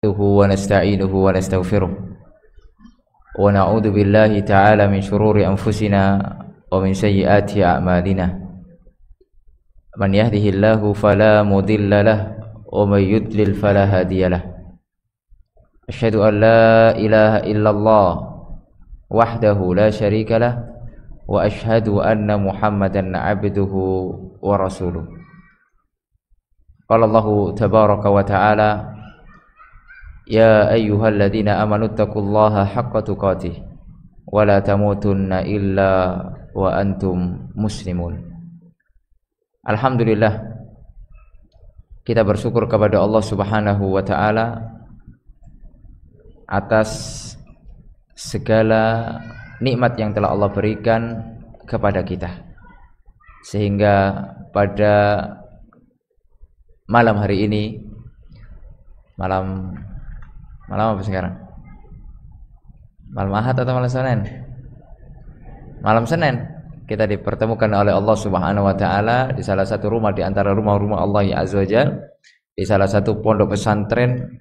ونستعينه ونستغفره ونعوذ بالله تعالى من شرور أنفسنا ومن سيئات أعمالنا من يهده الله فلا مضل له ومن يضلل فلا هادي له أشهد أن لا إله إلا الله وحده لا شريك له وأشهد أن محمدا عبده ورسوله قال الله تبارك وتعالى يا أيها الذين آمنوا اتقوا الله حق تقاته ولا تموتن إلا وأنتم مسلمون. Alhamdulillah, kita bersyukur kepada Allah Subhanahu wa taala atas segala nikmat yang telah Allah berikan kepada kita, sehingga pada malam hari ini, malam apa sekarang? Malam Ahad atau malam Senin? Malam Senin kita dipertemukan oleh Allah Subhanahu wa taala di salah satu rumah di antara rumah-rumah Allah ya Azza wa Jalla, di salah satu pondok pesantren,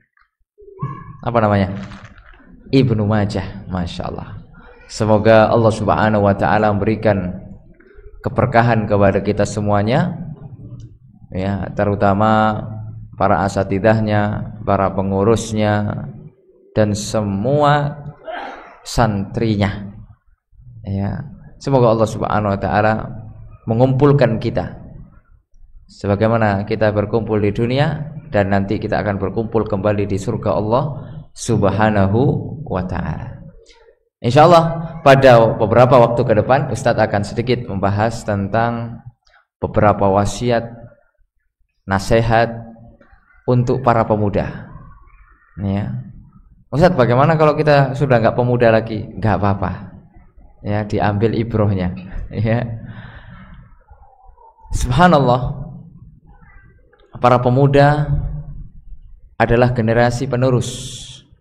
apa namanya? Ibnu Majah. Masya Allah. Semoga Allah Subhanahu wa taala memberikan keberkahan kepada kita semuanya, ya, terutama para asatidahnya, para pengurusnya, dan semua santrinya, ya. Semoga Allah Subhanahu wa taala mengumpulkan kita sebagaimana kita berkumpul di dunia, dan nanti kita akan berkumpul kembali di surga Allah Subhanahu wa taala. Insyaallah pada beberapa waktu ke depan Ustadz akan sedikit membahas tentang beberapa wasiat, nasihat untuk para pemuda, ya. Ustadz, bagaimana kalau kita sudah nggak pemuda lagi? Nggak apa-apa, ya, diambil ibrohnya, ya. Subhanallah, para pemuda adalah generasi penerus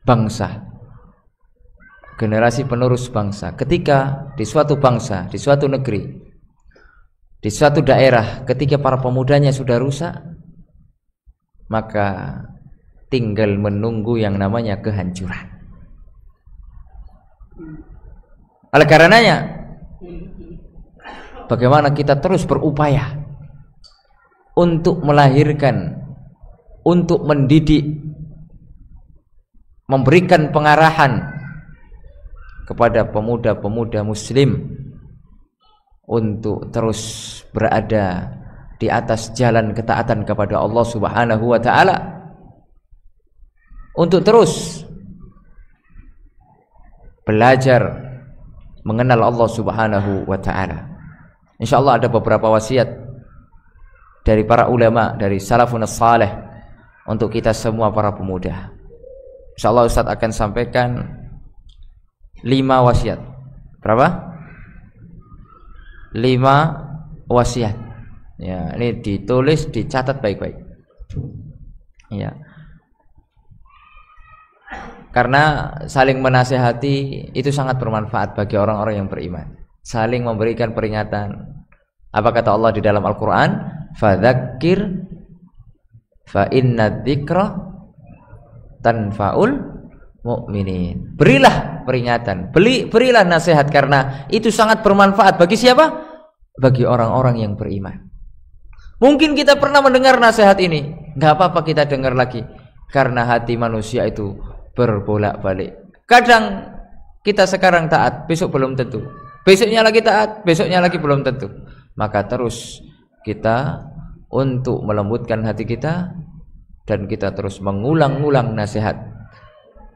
bangsa, generasi penerus bangsa. Ketika di suatu bangsa, di suatu negeri, di suatu daerah, ketika para pemudanya sudah rusak, maka tinggal menunggu yang namanya kehancuran. Oleh karenanya, bagaimana kita terus berupaya untuk melahirkan, untuk mendidik, memberikan pengarahan kepada pemuda-pemuda muslim untuk terus berada di atas jalan ketaatan kepada Allah Subhanahu wa taala, untuk terus belajar mengenal Allah Subhanahu wa taala. Insyaallah ada beberapa wasiat dari para ulama, dari salafun salih untuk kita semua para pemuda. Insyaallah Ustaz akan sampaikan 5 wasiat. Berapa? 5 wasiat. Ya, ini ditulis, dicatat baik-baik. Ya. Karena saling menasihati itu sangat bermanfaat bagi orang-orang yang beriman. Saling memberikan peringatan. Apa kata Allah di dalam Al-Quran? Fadzakir fa inna dzikra tanfa'ul mu'minin. Berilah peringatan, berilah nasihat, karena itu sangat bermanfaat bagi siapa? Bagi orang-orang yang beriman. Mungkin kita pernah mendengar nasihat ini, nggak apa-apa kita dengar lagi, karena hati manusia itu berbolak-balik. Kadang kita sekarang taat, besok belum tentu. Besoknya lagi taat, besoknya lagi belum tentu. Maka terus kita untuk melembutkan hati kita, dan kita terus mengulang-ulang nasihat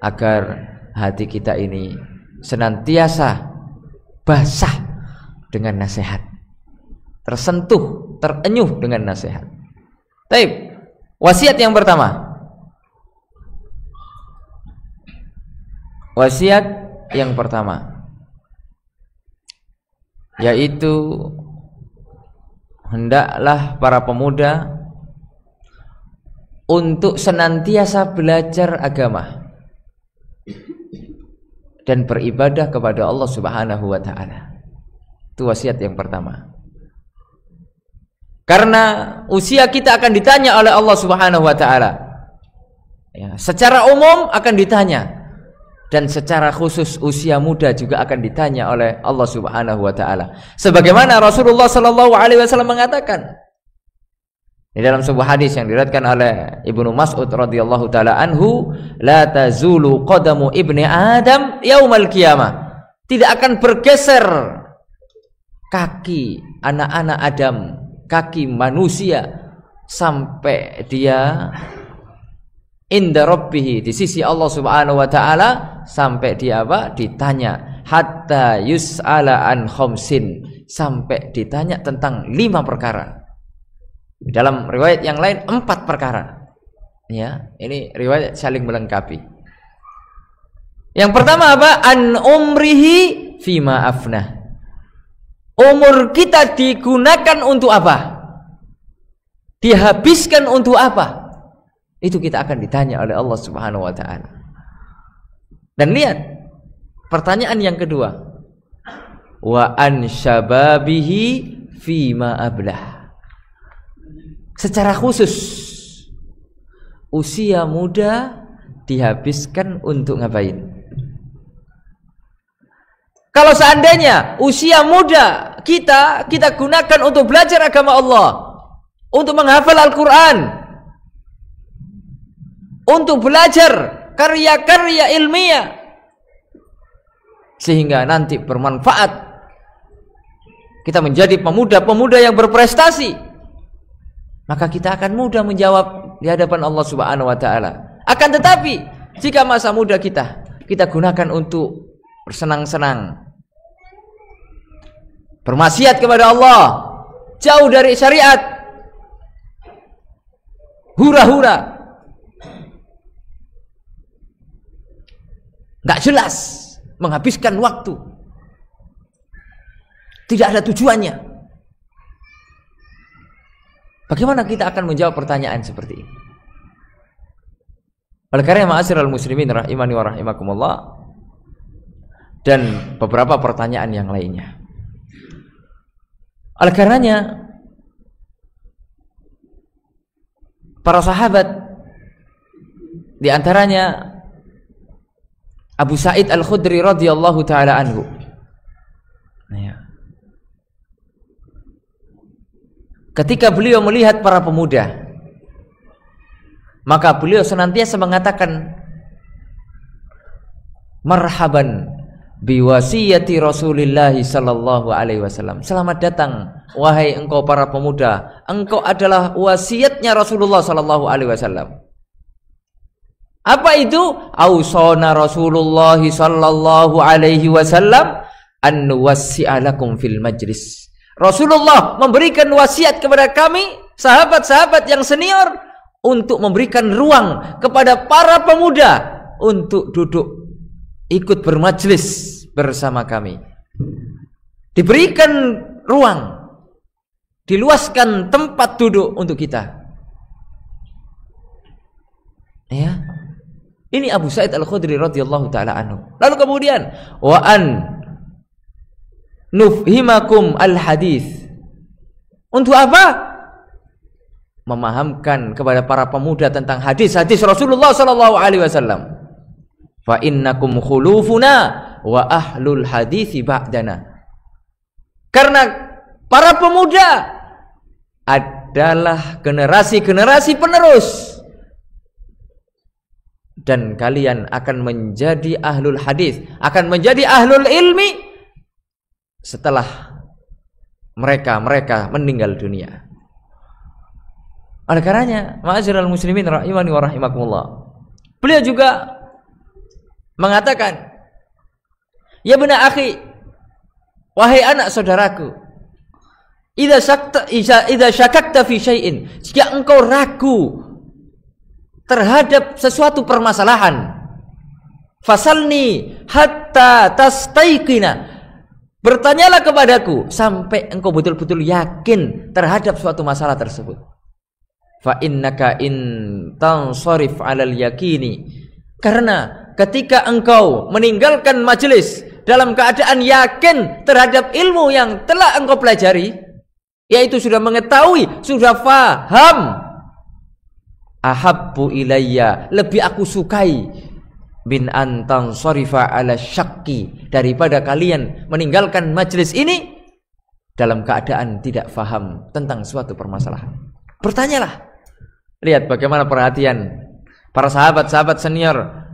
agar hati kita ini senantiasa basah dengan nasihat, tersentuh, terenyuh dengan nasihat. Baik, wasiat yang pertama. Wasiat yang pertama yaitu hendaklah para pemuda untuk senantiasa belajar agama dan beribadah kepada Allah Subhanahu wa taala. Itu wasiat yang pertama. Karena usia kita akan ditanya oleh Allah Subhanahu wa taala. Ya, secara umum akan ditanya, dan secara khusus usia muda juga akan ditanya oleh Allah Subhanahu wa taala. Sebagaimana Rasulullah sallallahu alaihi wasallam mengatakan di dalam sebuah hadis yang diriwayatkan oleh Ibnu Mas'ud radhiyallahu taala anhu, la tazulu qadamu ibni Adam yaumal qiyamah. Tidak akan bergeser kaki anak-anak Adam, kaki manusia, sampai dia inda rabbih, di sisi Allah Subhanahu wa taala, sampai dia apa? Ditanya, hatta yus'ala an khamsin, sampai ditanya tentang 5 perkara. Dalam riwayat yang lain 4 perkara. Ya, ini riwayat saling melengkapi. Yang pertama apa? An umrihi fima afnah. Umur kita digunakan untuk apa? Dihabiskan untuk apa? Itu kita akan ditanya oleh Allah Subhanahu wa taala. Dan lihat pertanyaan yang kedua. Wa an syababihi fima ablah. Secara khusus usia muda dihabiskan untuk ngapain? Kalau seandainya usia muda kita gunakan untuk belajar agama Allah, untuk menghafal Al-Quran, untuk belajar karya-karya ilmiah, sehingga nanti bermanfaat, kita menjadi pemuda-pemuda yang berprestasi, maka kita akan mudah menjawab di hadapan Allah Subhanahu wa taala. Akan tetapi jika masa muda kita gunakan untuk bersenang-senang, bermaksiat kepada Allah, jauh dari syariat, hura-hura, nggak jelas, menghabiskan waktu, tidak ada tujuannya, bagaimana kita akan menjawab pertanyaan seperti ini? Oleh karena ma'asyiral muslimin rahimani wa rahimakumullah, dan beberapa pertanyaan yang lainnya. Oleh karenanya para sahabat, di antaranya Abu Sa'id Al-Khudri radhiyallahu taala anhu, ketika beliau melihat para pemuda, maka beliau senantiasa mengatakan, marhaban biwasiyati Rasulillah sallallahu alaihi wasallam. Selamat datang wahai engkau para pemuda, engkau adalah wasiatnya Rasulullah sallallahu alaihi wasallam. Apa itu? Ausana Rasulullah sallallahu alaihi wasallam an nuwassi'a lakum fil majlis. Rasulullah memberikan wasiat kepada kami, sahabat-sahabat yang senior, untuk memberikan ruang kepada para pemuda untuk duduk ikut bermajlis bersama kami. Diberikan ruang, diluaskan tempat duduk untuk kita. Ya. Ini Abu Sa'id Al-Khudri radhiyallahu taala anhu. Lalu kemudian wa an nufhimakum al-hadis. Untuk apa? Memahamkan kepada para pemuda tentang hadis-hadis Rasulullah sallallahu alaihi wasallam. Fa innakum khulufuna wa ahlul hadisi ba'dana. Karena para pemuda adalah generasi-generasi penerus, dan kalian akan menjadi ahlul hadis, akan menjadi ahlul ilmi setelah mereka meninggal dunia. Oleh karenanya, ma'asyiral muslimin rahimani wa rahimakumullah, beliau juga mengatakan, ya bena akhi, wahai anak saudaraku, idza syakakta fi syai'in, jika engkau ragu terhadap sesuatu permasalahan, fasalni hatta tastaiqina, bertanyalah kepadaku sampai engkau betul-betul yakin terhadap suatu masalah tersebut. Fa innaka in tansarif 'alal yaqini, karena ketika engkau meninggalkan majelis dalam keadaan yakin terhadap ilmu yang telah engkau pelajari, yaitu sudah mengetahui, sudah faham, ahabbu ilayya, lebih aku sukai bin antan sorifa ala syakki, daripada kalian meninggalkan majelis ini dalam keadaan tidak faham tentang suatu permasalahan. Bertanyalah. Lihat bagaimana perhatian para sahabat-sahabat senior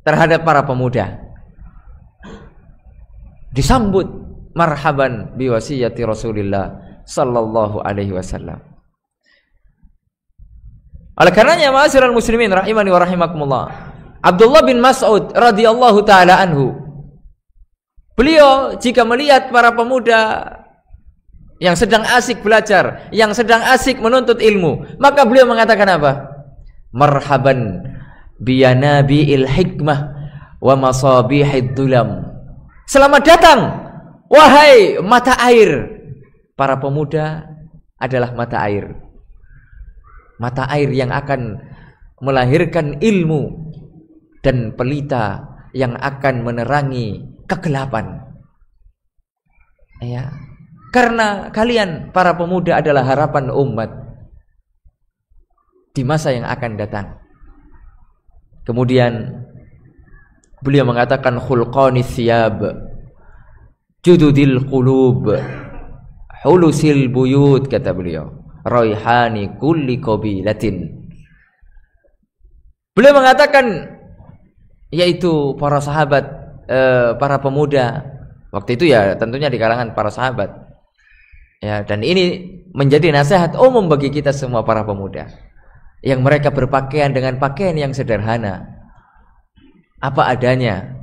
terhadap para pemuda. Disambut marhaban biwasiyati Rasulillah sallallahu alaihi wasallam. Oleh karenanya ma'asyiral muslimin rahimani wa rahimakumullah, Abdullah bin Mas'ud radhiyallahu taala anhu, beliau jika melihat para pemuda yang sedang asik belajar, yang sedang asik menuntut ilmu, maka beliau mengatakan apa? Marhaban biyanabi'il hikmah wa masabihid dulam. Selamat datang wahai mata air. Para pemuda adalah mata air. Mata air yang akan melahirkan ilmu dan pelita yang akan menerangi kegelapan. Ya. Karena kalian para pemuda adalah harapan umat di masa yang akan datang. Kemudian beliau mengatakan khulqanis thiyab jududil qulub hulusil buyut, kata beliau, raihani kulli qabilatin. Beliau mengatakan, yaitu para sahabat, para pemuda waktu itu ya tentunya di kalangan para sahabat ya, dan ini menjadi nasihat umum bagi kita semua para pemuda yang mereka berpakaian dengan pakaian yang sederhana, apa adanya,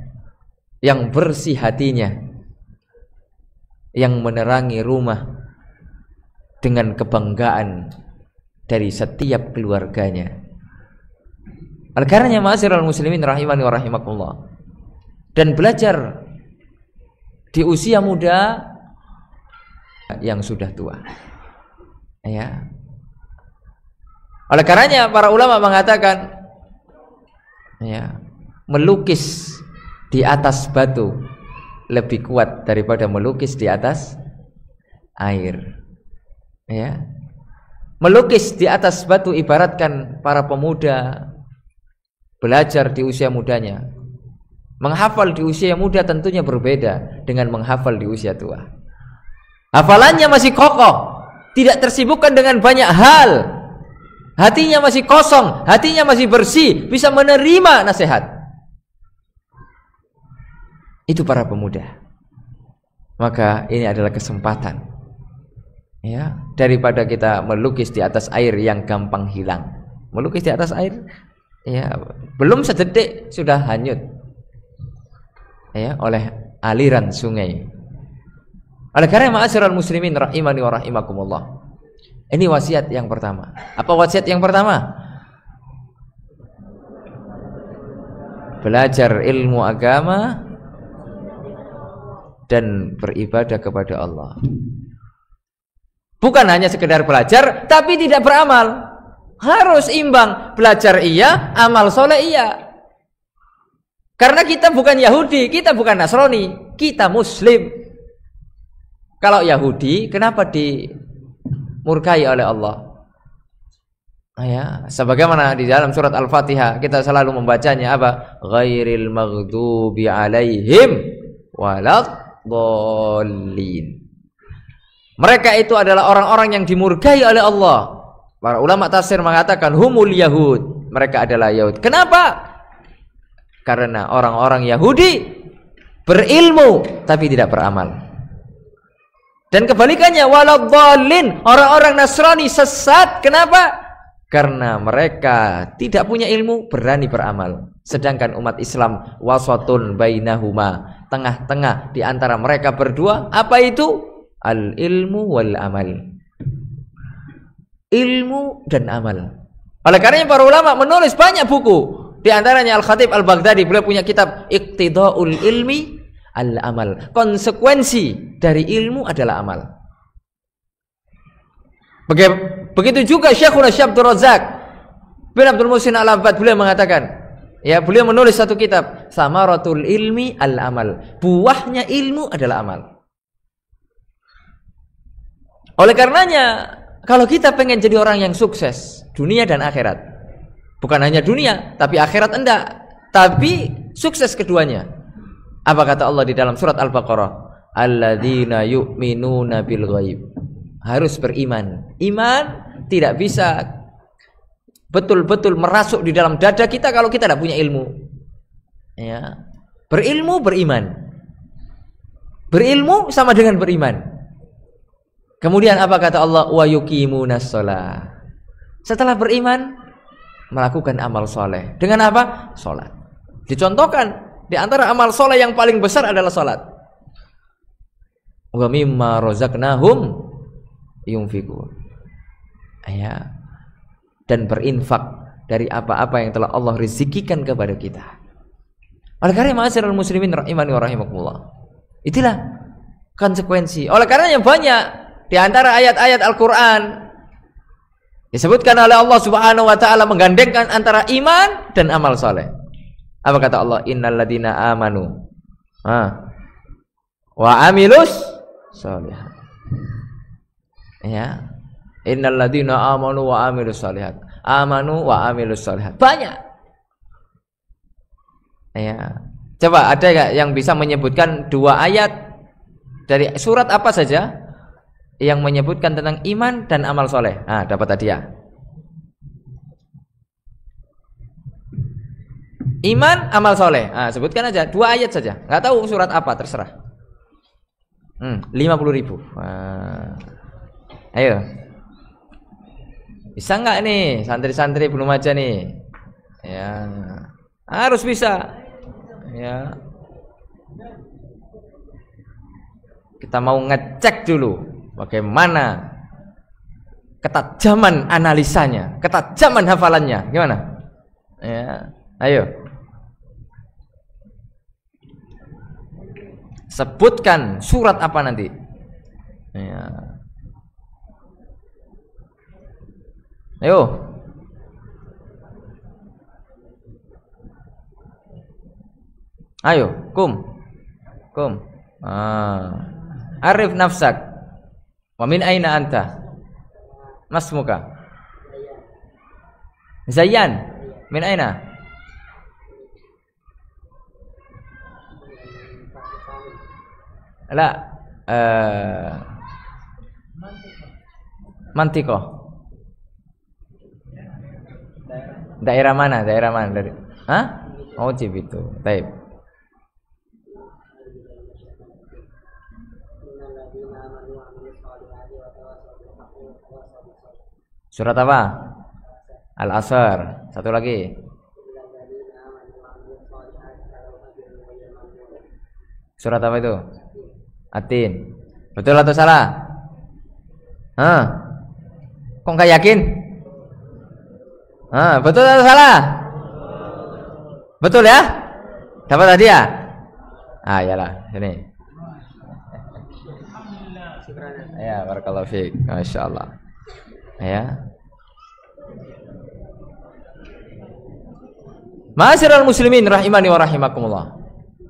yang bersih hatinya, yang menerangi rumah dengan kebanggaan dari setiap keluarganya. Oleh karenanya ma'asyiral muslimin rahimani wa rahimakumullah, dan belajar di usia muda yang sudah tua. Ya. Oleh karenanya para ulama mengatakan, ya, melukis di atas batu lebih kuat daripada melukis di atas air. Ya. Melukis di atas batu ibaratkan para pemuda belajar di usia mudanya. Menghafal di usia muda tentunya berbeda dengan menghafal di usia tua. Hafalannya masih kokoh, tidak tersibukkan dengan banyak hal. Hatinya masih kosong, hatinya masih bersih, bisa menerima nasihat. Itu para pemuda. Maka ini adalah kesempatan, ya, daripada kita melukis di atas air yang gampang hilang. Melukis di atas air, ya, belum sedetik sudah hanyut, ya, oleh aliran sungai. Oleh karena ma'asyiral muslimin rahimani wa rahimakumullah, ini wasiat yang pertama. Apa wasiat yang pertama? Belajar ilmu agama dan beribadah kepada Allah. Bukan hanya sekedar belajar tapi tidak beramal. Harus imbang. Belajar iya, amal soleh iya. Karena kita bukan Yahudi, kita bukan Nasrani, kita Muslim. Kalau Yahudi, kenapa dimurkai oleh Allah? Ya, sebagaimana di dalam surat Al-Fatihah kita selalu membacanya apa? Ghairil maghdubi alaihim waladhdallin. Mereka itu adalah orang-orang yang dimurkai oleh Allah. Para ulama tafsir mengatakan humul Yahud, mereka adalah Yahud. Kenapa? Karena orang-orang Yahudi berilmu tapi tidak beramal. Dan kebalikannya waladhdallin, orang-orang Nasrani sesat. Kenapa? Karena mereka tidak punya ilmu, berani beramal. Sedangkan umat Islam wasatun bainahuma, tengah-tengah di antara mereka berdua. Apa itu? Al-ilmu wal amal. Ilmu dan amal. Oleh karenanya para ulama menulis banyak buku. Di antaranya Al-Khatib Al-Baghdadi, beliau punya kitab Iqtidaul Ilmi Al-Amal. Konsekuensi dari ilmu adalah amal. Begitu juga Syekhuna Syekh Abdul Razak bin Abdul Muhsin Al-Abbad, beliau mengatakan, ya, beliau menulis satu kitab Samaratul Ilmi Al-Amal. Buahnya ilmu adalah amal. Oleh karenanya kalau kita pengen jadi orang yang sukses dunia dan akhirat, bukan hanya dunia tapi akhirat enggak, tapi sukses keduanya, apa kata Allah di dalam surat Al-Baqarah? Alladzina yu'minuna bil ghaib. Harus beriman. Iman tidak bisa betul-betul merasuk di dalam dada kita kalau kita tidak punya ilmu. Ya. Berilmu, beriman. Berilmu sama dengan beriman. Kemudian apa kata Allah? Wa yuqimunas shalah. Setelah beriman, melakukan amal soleh. Dengan apa? Salat. Dicontohkan di antara amal soleh yang paling besar adalah salat. Wa mimma razaqnahum yunfiqun. Ya. Dan berinfak dari apa-apa yang telah Allah rezekikan kepada kita. Oleh karena ma'asyiral muslimin rahimani wa rahimakumullah. Itulah konsekuensi. Oleh karena yang banyak di antara ayat-ayat Al-Qur'an disebutkan oleh Allah Subhanahu wa taala menggandengkan antara iman dan amal saleh. Apa kata Allah? Innal ladzina amanu wa amilus sholihat. Ya. Innal ladzina amanu wa amilus sholihat. Amanu wa amilus sholihat. Banyak. Ya. Coba ada enggak yang bisa menyebutkan dua ayat dari surat apa saja yang menyebutkan tentang iman dan amal soleh? Nah, dapat hadiah. Iman, amal soleh. Nah, sebutkan aja dua ayat saja. Nggak tahu surat apa, terserah. 50.000. Nah. Ayo. Bisa nggak nih santri-santri belum aja nih? Ya, harus bisa. Ya. Kita mau ngecek dulu bagaimana ketajaman analisanya, ketajaman hafalannya, gimana? Ya, ayo. Sebutkan surat apa nanti? Ya. Ayo. Ayo, kum. Arif nafsak. Wa min aina anta? Masmuka? Zayyan. Min aina? La Mantiko. Daerah mana? Dari? Hah? Oh, Cibitu. Baik. Surat apa? Al-Asr. Satu lagi. Surat apa itu? At-Tin. Betul atau salah? Kok nggak yakin? Betul atau salah? Betul ya? Dapat hadiah? Iyalah, sini. Ya, barakallahu fiik. Masyaallah. Ya. Ma'asyiral muslimin rahimani wa rahimakumullah.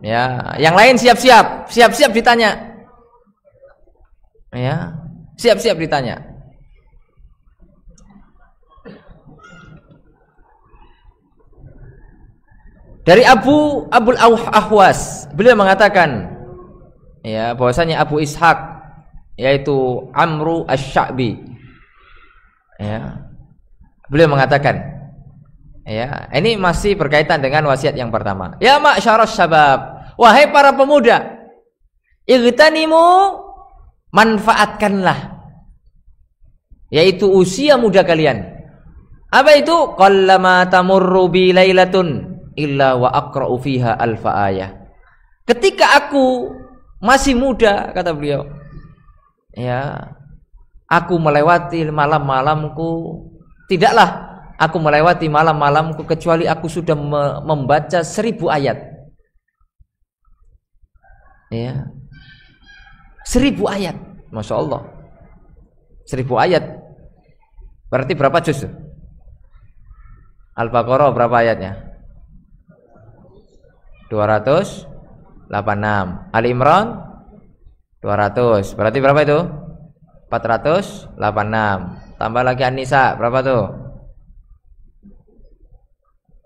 Ya, yang lain siap-siap ditanya. Ya, siap-siap ditanya. Dari Abul Ahwas, beliau mengatakan ya bahwasanya Abu Ishaq yaitu Amru Asy-Sya'bi. Ya. Beliau mengatakan ya, ini masih berkaitan dengan wasiat yang pertama. Ya ma'syaras syabab, wahai para pemuda, igtanimu, manfaatkanlah yaitu usia muda kalian. Apa itu? Qallama tamurru bi lailatun illa wa aqra'u fiha alfa ayah. Ketika aku masih muda, kata beliau, ya, aku melewati malam-malamku, tidaklah aku melewati malam-malamku kecuali aku sudah membaca 1000 ayat. Ya. 1000 ayat. Masya Allah. 1000 ayat. Berarti berapa juz? Al-Baqarah berapa ayatnya? 286. Ali Imran 200. Berarti berapa itu? 486. tambah lagi An-Nisa, berapa tuh?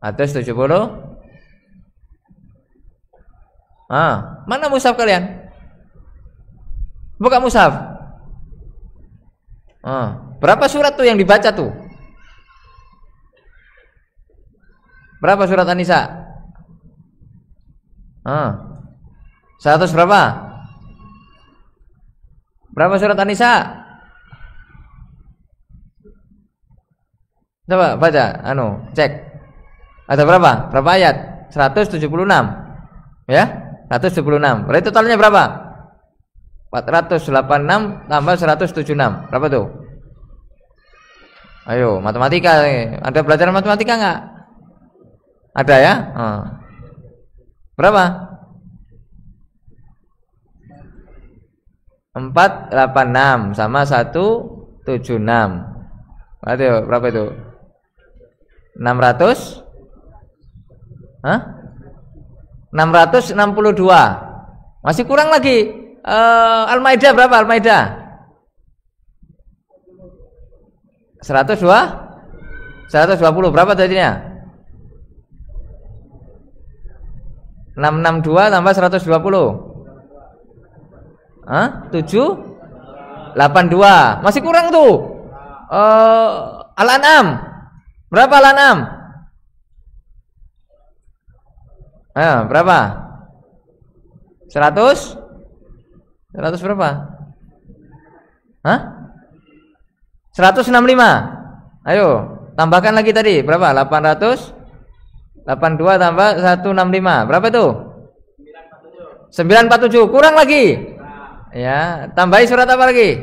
170. Mana mushaf kalian? Buka mushaf. Berapa surat tuh yang dibaca tuh? Berapa surat An-Nisa? 100 berapa? Berapa surat An-Nisa? Coba baca, cek. Ada berapa? Berapa ayat? 176. Ya? 176. Berarti totalnya berapa? 486 tambah 176. Berapa tuh? Ayo, matematika. Ada pelajaran matematika enggak? Ada ya? Berapa? 486 sama 176. Berapa itu? 600? 662. Masih kurang lagi. Al-Maidah berapa? Al-Maidah 120. Berapa tadinya? 662 tambah 120. 782. Masih kurang tuh. Al-An'am berapa? Al-An'am berapa? 100 berapa? 165. Ayo tambahkan lagi tadi berapa? 882 tambah 165 berapa tuh? 947. Kurang lagi ya, tambahi surat apa lagi?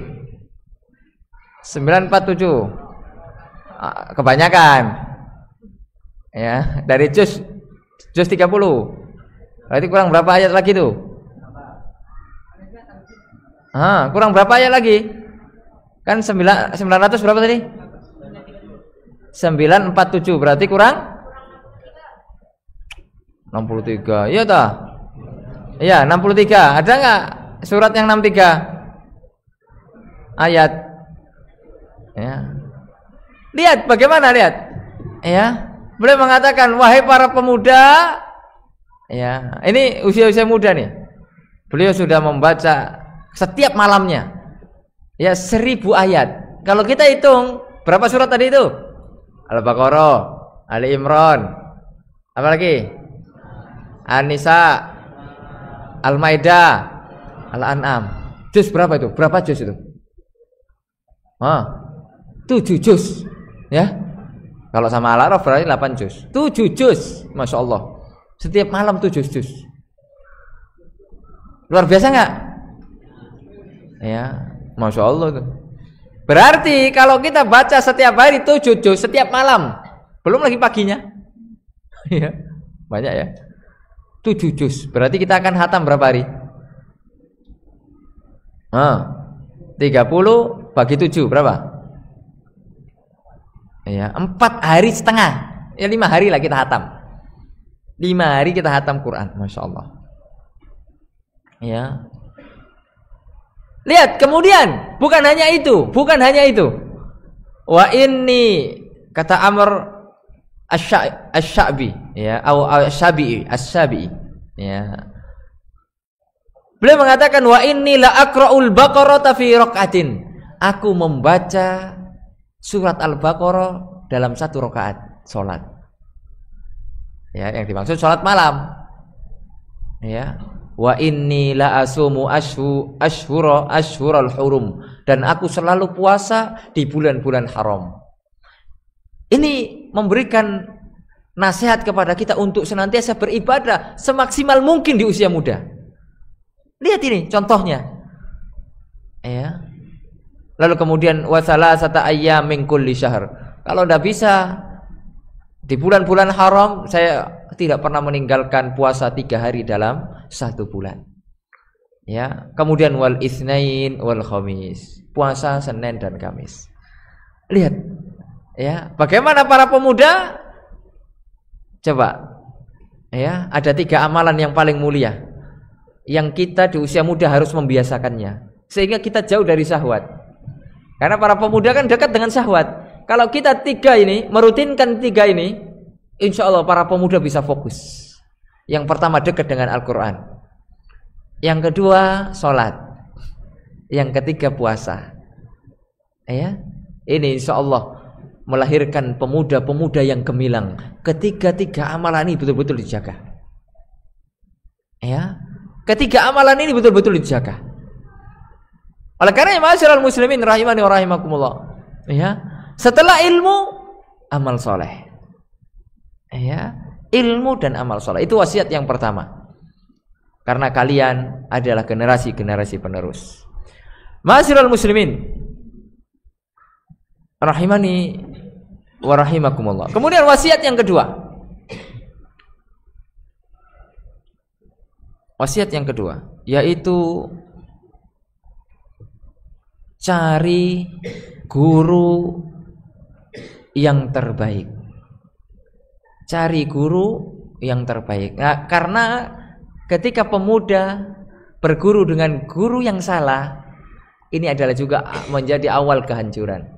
947. Kebanyakan ya, dari juz 30. Berarti kurang berapa ayat lagi tuh? Kurang berapa ayat lagi? Kan 900 berapa tadi? 947. Berarti kurang 63. Iya toh? Iya, 63. Ada enggak surat yang 63 ayat? Ya. Lihat bagaimana, lihat. Ya. Beliau mengatakan, wahai para pemuda, ya, ini usia-usia muda nih. Beliau sudah membaca setiap malamnya ya 1000 ayat. Kalau kita hitung berapa surat tadi itu? Al-Baqarah, Ali Imran, apa lagi? An-Nisa, Al-Maidah, Al-An'am. Juz berapa itu? Berapa juz itu? 7 juz ya. Kalau sama Al-A'raf berarti 8 juz. 7 juz, Masya Allah. Setiap malam 7 juz. Luar biasa nggak? Ya, Masya Allah itu. Berarti kalau kita baca setiap hari 7 juz setiap malam, belum lagi paginya. Ya, banyak ya. 7 juz. Berarti kita akan hatam berapa hari? 30 bagi 7 berapa? Ya, 4 hari setengah. Ya 5 hari lah kita hatam. 5 hari kita hatam Quran, Masya Allah. Ya. Lihat, kemudian bukan hanya itu. Wa inni, kata Amr Asy-Sya'bi, ya, atau Asy-Syabi'i, ya. Beliau mengatakan, wa inni la aqra'ul Baqarah fi raq'atin. Aku membaca surat Al-Baqarah dalam 1 rakaat salat. Ya, yang dimaksud salat malam. Ya. Wa inni la asumu ashhural hurum, dan aku selalu puasa di bulan-bulan haram. Ini memberikan nasihat kepada kita untuk senantiasa beribadah semaksimal mungkin di usia muda. Lihat ini contohnya. Ya. Lalu kemudian wa salasata ayyamin kulli syahr. Kalau tidak bisa di bulan-bulan haram, saya tidak pernah meninggalkan puasa 3 hari dalam 1 bulan. Ya, kemudian wal itsnain wal khamis, puasa Senin dan Kamis. Lihat, ya, bagaimana para pemuda? Coba, ya, ada 3 amalan yang paling mulia yang kita di usia muda harus membiasakannya, sehingga kita jauh dari syahwat. Karena para pemuda kan dekat dengan syahwat. Kalau kita merutinkan tiga ini, insya Allah para pemuda bisa fokus. Yang pertama dekat dengan Al-Quran. Yang kedua sholat. Yang ketiga puasa. Ya, ini insya Allah melahirkan pemuda-pemuda yang gemilang. Ketiga amalan ini betul-betul dijaga. Ya, ketiga amalan ini betul-betul dijaga. Oleh karena ma'asyiral muslimin rahimani wa rahimakumullah. Ya, setelah ilmu, amal soleh. Ya, ilmu dan amal soleh itu wasiat yang pertama. Karena kalian adalah generasi-generasi penerus. Ma'asyiral muslimin rahimani wa rahimakumullah. Kemudian wasiat yang kedua. Wasiat yang kedua yaitu cari guru yang terbaik. Cari guru yang terbaik. Nah, karena ketika pemuda berguru dengan guru yang salah, ini adalah juga menjadi awal kehancuran.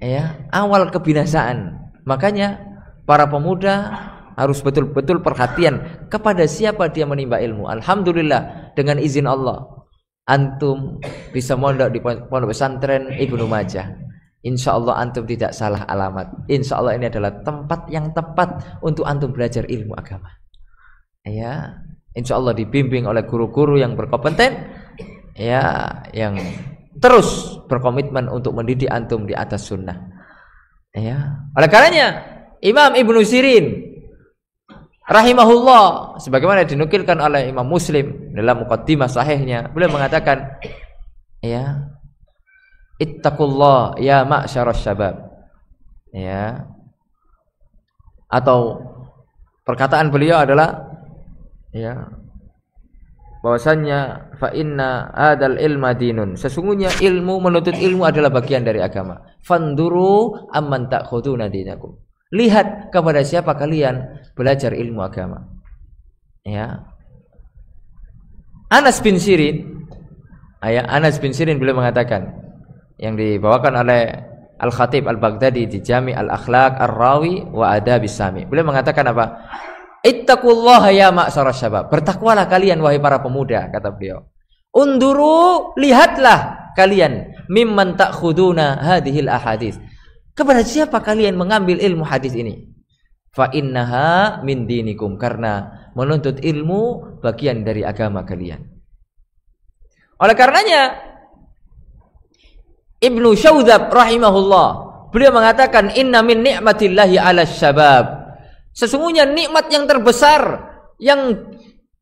Ya, awal kebinasaan. Makanya para pemuda harus betul-betul perhatian kepada siapa dia menimba ilmu. Alhamdulillah dengan izin Allah antum bisa mondok di pondok pesantren Ibnu Majah. Insya Allah antum tidak salah alamat. Insya Allah ini adalah tempat yang tepat untuk antum belajar ilmu agama. Ya, insya Allah dibimbing oleh guru-guru yang berkompeten, ya, yang terus berkomitmen untuk mendidik antum di atas sunnah. Ya, oleh karenanya Imam Ibnu Sirin rahimahullah, sebagaimana dinukilkan oleh Imam Muslim dalam muqaddimah sahihnya, beliau mengatakan, ya, ittaqullah ya ma'syaras syabab. Ya. Atau perkataan beliau adalah, ya, bahwasannya fa inna adal ilma dinun, sesungguhnya ilmu, menuntut ilmu adalah bagian dari agama. Fanduru amman ta'khuduna dinakum, lihat kepada siapa kalian belajar ilmu agama. Ya. Anas bin Sirin, Anas bin Sirin beliau mengatakan, yang dibawakan oleh Al-Khatib Al-Baghdadi di Jami' Al-Akhlaq Ar-Rawi wa Adabis Sami. Beliau mengatakan apa? Ittaqullaha ya ma'syaras syabab. Bertakwalah kalian wahai para pemuda, kata beliau. Unduru, lihatlah kalian mimman ta'khuduna hadhil ahadits. Kepada siapa kalian mengambil ilmu hadis ini? Fa innaha min dinikum, karena menuntut ilmu bagian dari agama kalian. Oleh karenanya Ibnu Syaudzab rahimahullah, beliau mengatakan inna min ni'matillahi 'ala syabab. Sesungguhnya nikmat yang terbesar yang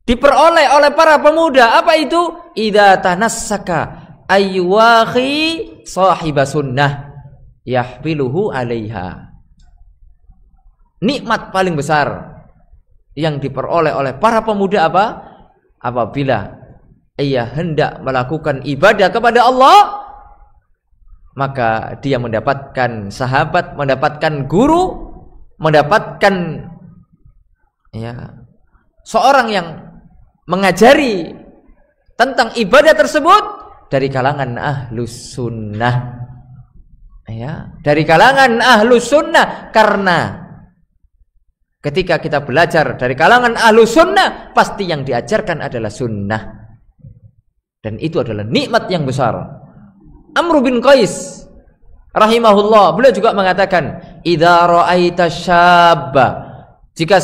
diperoleh oleh para pemuda, apa itu? Idza tanassaka ayyuhi sahiba sunnah yahmiluhu 'alaiha. Nikmat paling besar yang diperoleh oleh para pemuda apa? Apabila ia hendak melakukan ibadah kepada Allah, maka dia mendapatkan sahabat, mendapatkan guru, mendapatkan, ya, seorang yang mengajari tentang ibadah tersebut dari kalangan ahlus sunnah. Ya, dari kalangan ahlus sunnah, karena ketika kita belajar dari kalangan ahlus sunnah, pasti yang diajarkan adalah sunnah, dan itu adalah nikmat yang besar. Amr bin Qais rahimahullah, beliau juga mengatakan, idza ra'aita syabba, jika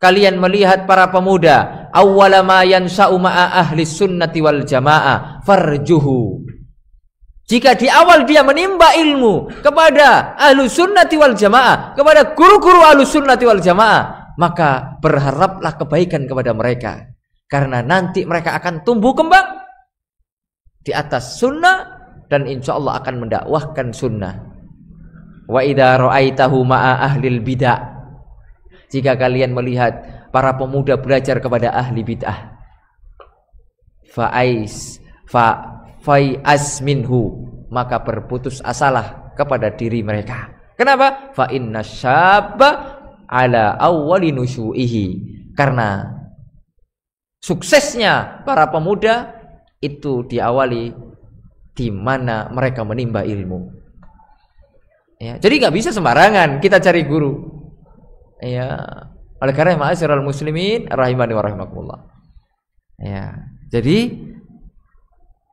kalian melihat para pemuda, awwala ma yansha'u ma'a ahli sunnati wal jamaah farjuhu, jika di awal dia menimba ilmu kepada ahlu sunnati wal jamaah, kepada guru-guru ahlu sunnati wal jamaah, maka berharaplah kebaikan kepada mereka, karena nanti mereka akan tumbuh kembang di atas sunnah dan insya Allah akan mendakwahkan sunnah. Wa idza ra'aitahu ma'a ahlil bid'ah, jika kalian melihat para pemuda belajar kepada ahli bid'ah, fa'as minhu, maka berputus asalah kepada diri mereka. Kenapa? Fa inna syabba ala awwali nusyu'ihi, karena suksesnya para pemuda itu diawali di mana mereka menimba ilmu. Ya, jadi nggak bisa sembarangan kita cari guru. Ya, oleh karena ma'asyiral muslimin rahimani wa rahimakumullah. Ya, jadi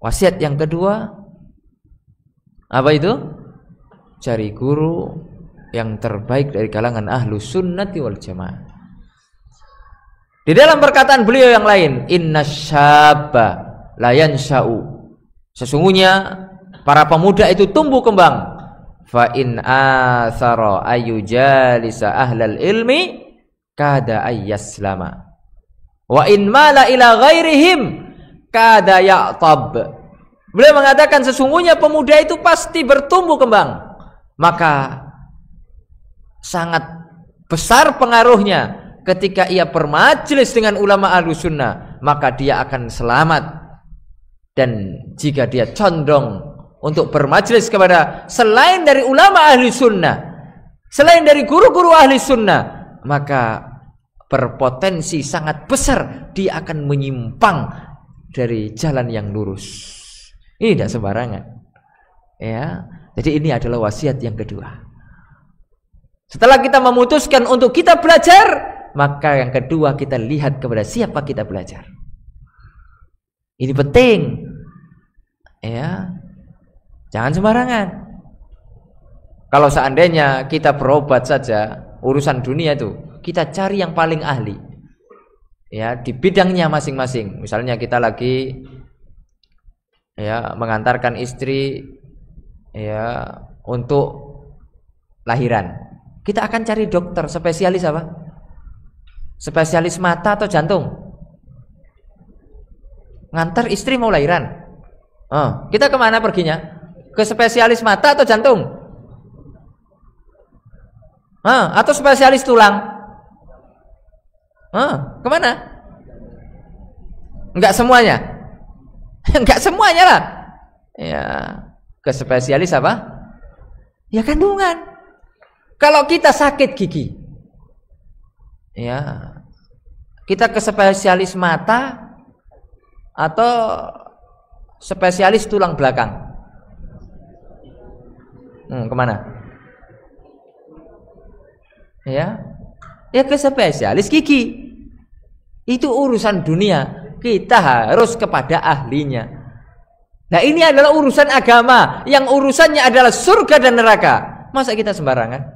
wasiat yang kedua apa itu? Cari guru yang terbaik dari kalangan ahlus sunnati wal jamaah. Di dalam perkataan beliau yang lain, inna syabba la yansha'u, sesungguhnya para pemuda itu tumbuh kembang. Fa in athara ayyujalisa ahlal ilmi kada ayyaslama wa in mala ila ghairihim kada ya'tab. Beliau mengatakan sesungguhnya pemuda itu pasti bertumbuh kembang, maka sangat besar pengaruhnya ketika ia bermajelis dengan ulama ahlus sunnah, maka dia akan selamat. Dan jika dia condong untuk bermajelis kepada selain dari ulama ahli sunnah, selain dari guru-guru ahli sunnah, maka berpotensi sangat besar dia akan menyimpang dari jalan yang lurus. Ini tidak sembarangan. Ya, jadi ini adalah wasiat yang kedua. Setelah kita memutuskan untuk kita belajar, maka yang kedua kita lihat kepada siapa kita belajar. Ini penting. Ya. Jangan sembarangan. Kalau seandainya kita berobat saja, urusan dunia itu, kita cari yang paling ahli. Ya, di bidangnya masing-masing. Misalnya kita lagi ya mengantarkan istri ya untuk lahiran. Kita akan cari dokter spesialis apa? Spesialis mata atau jantung? Ngantar istri mau lahiran. Kita kemana perginya? Ke spesialis mata atau jantung? Atau spesialis tulang? Kemana? Enggak semuanya. Enggak semuanya lah. Ya, ke spesialis apa? Ya kandungan. Kalau kita sakit gigi, ya kita ke spesialis mata atau spesialis tulang belakang? Kemana? Ya ke spesialis gigi. Itu urusan dunia. Kita harus kepada ahlinya. Nah, ini adalah urusan agama yang urusannya adalah surga dan neraka. Masa kita sembarangan?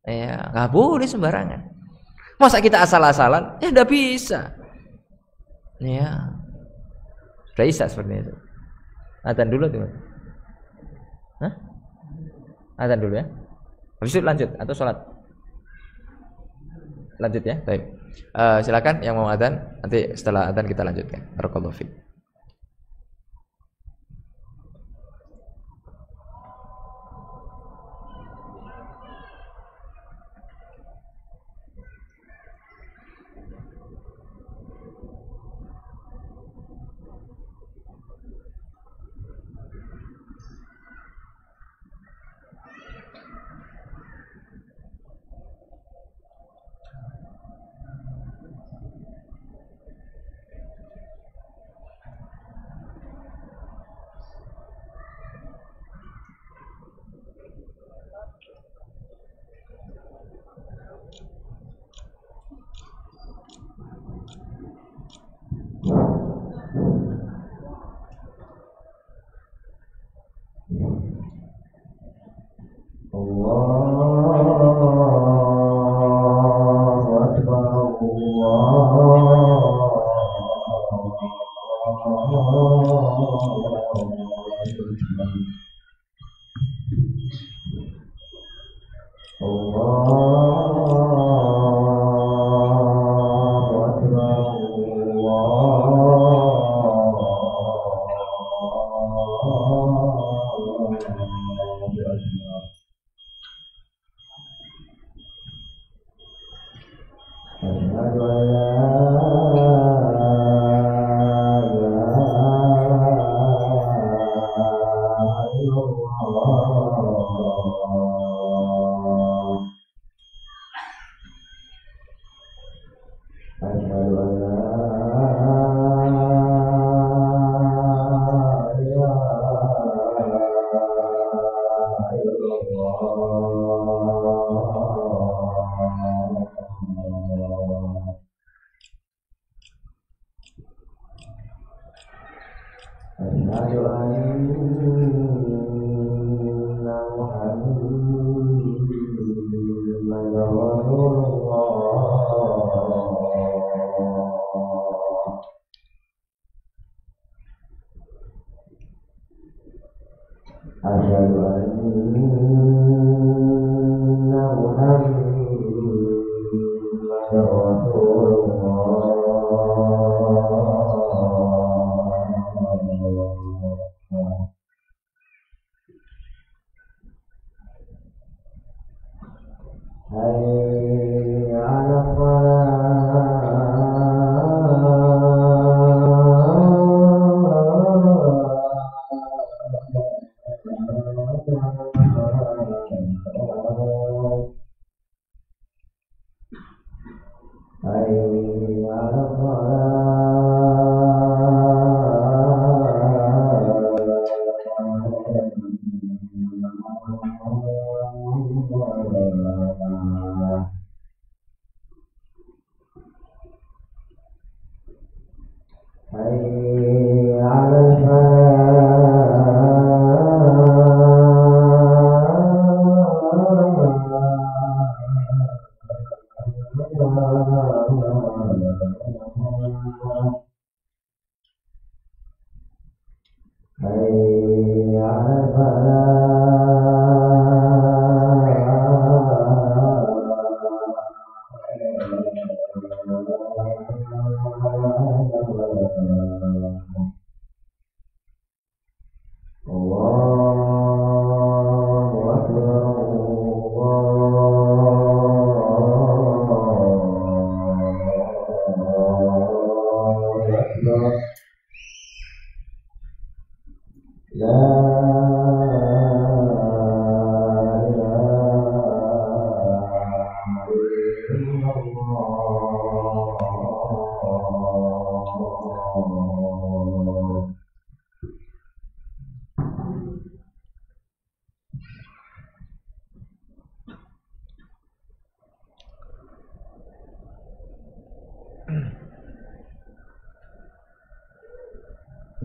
Ya, nggak boleh sembarangan. Masa kita asal-asalan? Ya, nggak bisa. Ya, sudah bisa seperti itu. Adzan dulu tuh. Adzan dulu ya. Habis itu lanjut atau sholat? Lanjut ya. Baik. Silakan yang mau adzan. Nanti setelah adzan kita lanjutkan. Barakallahu fiik.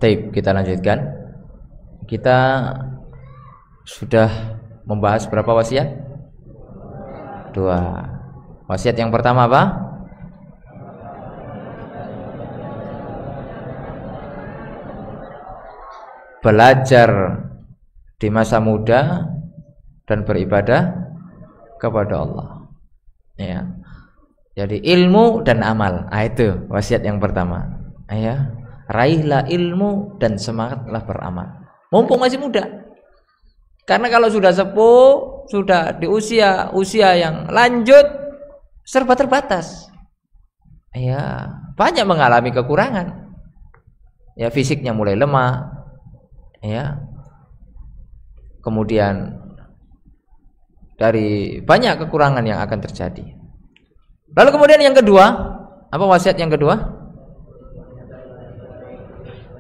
Baik, kita lanjutkan. Kita sudah membahas berapa wasiat? 2. Wasiat yang pertama apa? Belajar di masa muda dan beribadah kepada Allah. Ya. Jadi ilmu dan amal. Itu wasiat yang pertama. Ya. Raihlah ilmu dan semangatlah beramal. Mumpung masih muda. Karena kalau sudah sepuh, sudah di usia yang lanjut, serba terbatas. Ya, banyak mengalami kekurangan. Ya, fisiknya mulai lemah. Ya. Kemudian dari banyak kekurangan yang akan terjadi. Lalu kemudian yang kedua, apa wasiat yang kedua?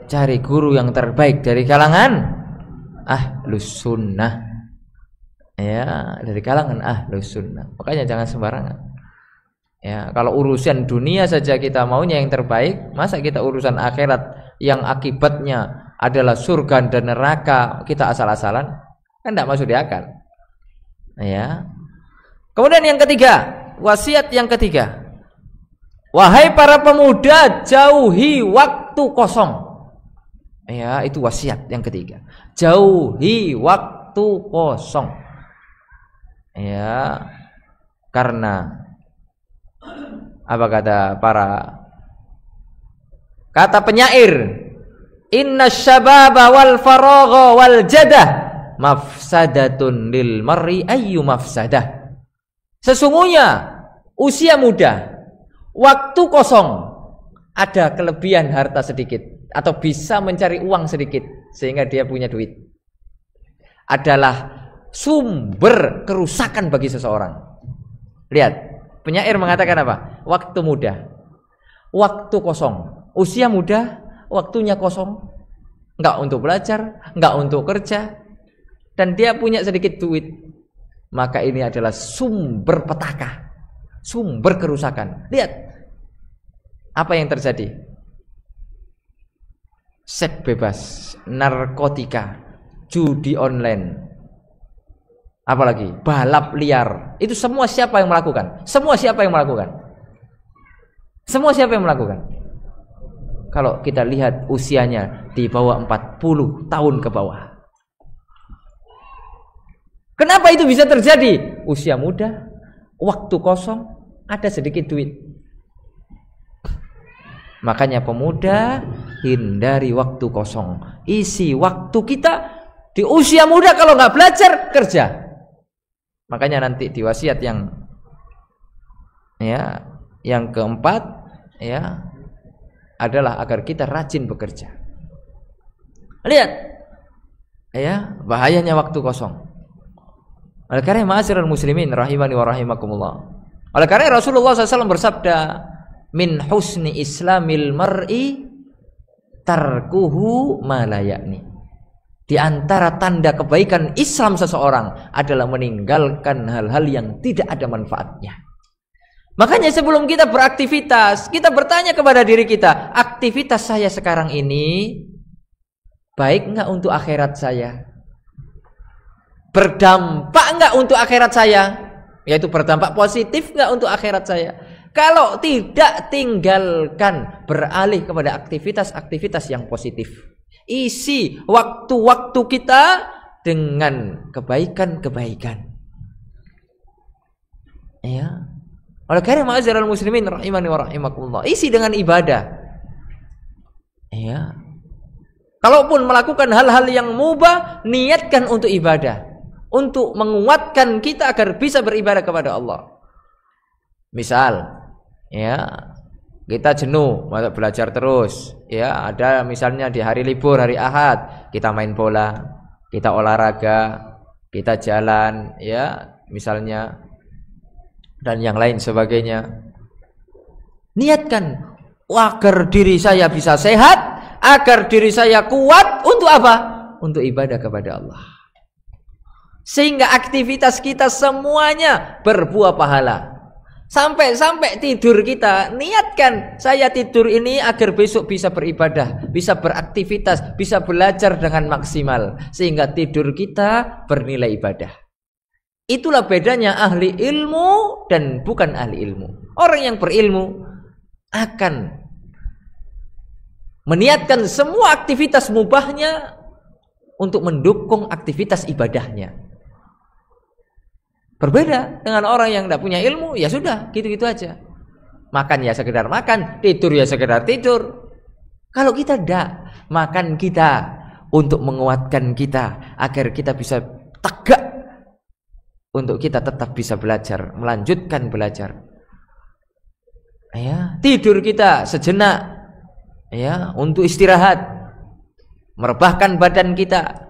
Cari guru yang terbaik dari kalangan ahlus sunnah. Ya, dari kalangan ahlus sunnah. Makanya jangan sembarangan. Ya, kalau urusan dunia saja kita maunya yang terbaik, masa kita urusan akhirat yang akibatnya adalah surga dan neraka kita asal-asalan? Kan tidak masuk di akal. Ya. Kemudian yang ketiga, wasiat yang ketiga. Wahai para pemuda, jauhi waktu kosong. Ya, itu wasiat yang ketiga. Jauhi waktu kosong. Ya. Karena apa kata penyair, inna syababa wal faragha wal jadah mafsadatun lil mar'i ayyu mafsadah. Sesungguhnya usia muda, waktu kosong, ada kelebihan harta sedikit atau bisa mencari uang sedikit sehingga dia punya duit, adalah sumber kerusakan bagi seseorang. Lihat, penyair mengatakan apa? Waktu muda, waktu kosong. Usia muda, waktunya kosong, enggak untuk belajar, enggak untuk kerja, dan dia punya sedikit duit, maka ini adalah sumber petaka, sumber kerusakan. Lihat apa yang terjadi. seks bebas, narkotika, judi online, apalagi balap liar. Itu semua siapa yang melakukan? Semua siapa yang melakukan? Semua siapa yang melakukan? Kalau kita lihat usianya di bawah 40 tahun ke bawah. Kenapa itu bisa terjadi? Usia muda, waktu kosong, ada sedikit duit. Makanya pemuda, hindari waktu kosong. Isi waktu kita di usia muda. Kalau nggak belajar, kerja. Makanya nanti di wasiat yang keempat adalah agar kita rajin bekerja. Lihat bahayanya waktu kosong. Oleh karena ma'asyiral muslimin rahimani wa rahimakumullah. Oleh karena Rasulullah SAW bersabda, min husni islamil mar'i tarkuhu ma la ya'ni. Di antara tanda kebaikan Islam seseorang adalah meninggalkan hal-hal yang tidak ada manfaatnya. Makanya sebelum kita beraktivitas, kita bertanya kepada diri kita, aktivitas saya sekarang ini baik enggak untuk akhirat saya? Berdampak enggak untuk akhirat saya? Yaitu berdampak positif enggak untuk akhirat saya? Kalau tidak, tinggalkan, beralih kepada aktivitas-aktivitas yang positif. Isi waktu-waktu kita dengan kebaikan-kebaikan. Oleh karena ma'asyiral muslimin rahimani wa rahimakumullah, isi dengan ibadah. Kalaupun melakukan hal-hal yang mubah, niatkan untuk ibadah, untuk menguatkan kita agar bisa beribadah kepada Allah. Misal, kita jenuh, belajar terus. Ada misalnya di hari libur, hari Ahad, kita main bola, kita olahraga, kita jalan, misalnya, dan yang lain sebagainya. Niatkan agar diri saya bisa sehat, agar diri saya kuat. Untuk apa? Untuk ibadah kepada Allah. Sehingga aktivitas kita semuanya berbuah pahala. Sampai tidur kita, niatkan saya tidur ini agar besok bisa beribadah, bisa beraktivitas, bisa belajar dengan maksimal, sehingga tidur kita bernilai ibadah. Itulah bedanya ahli ilmu dan bukan ahli ilmu. Orang yang berilmu akan meniatkan semua aktivitas mubahnya untuk mendukung aktivitas ibadahnya. Berbeda dengan orang yang tidak punya ilmu, ya sudah, gitu-gitu aja. Makan ya sekedar makan, tidur ya sekedar tidur. Kalau kita tidak, makan kita untuk menguatkan kita agar kita bisa tegak, untuk kita tetap bisa belajar, melanjutkan belajar. Tidur kita sejenak, untuk istirahat, merebahkan badan kita,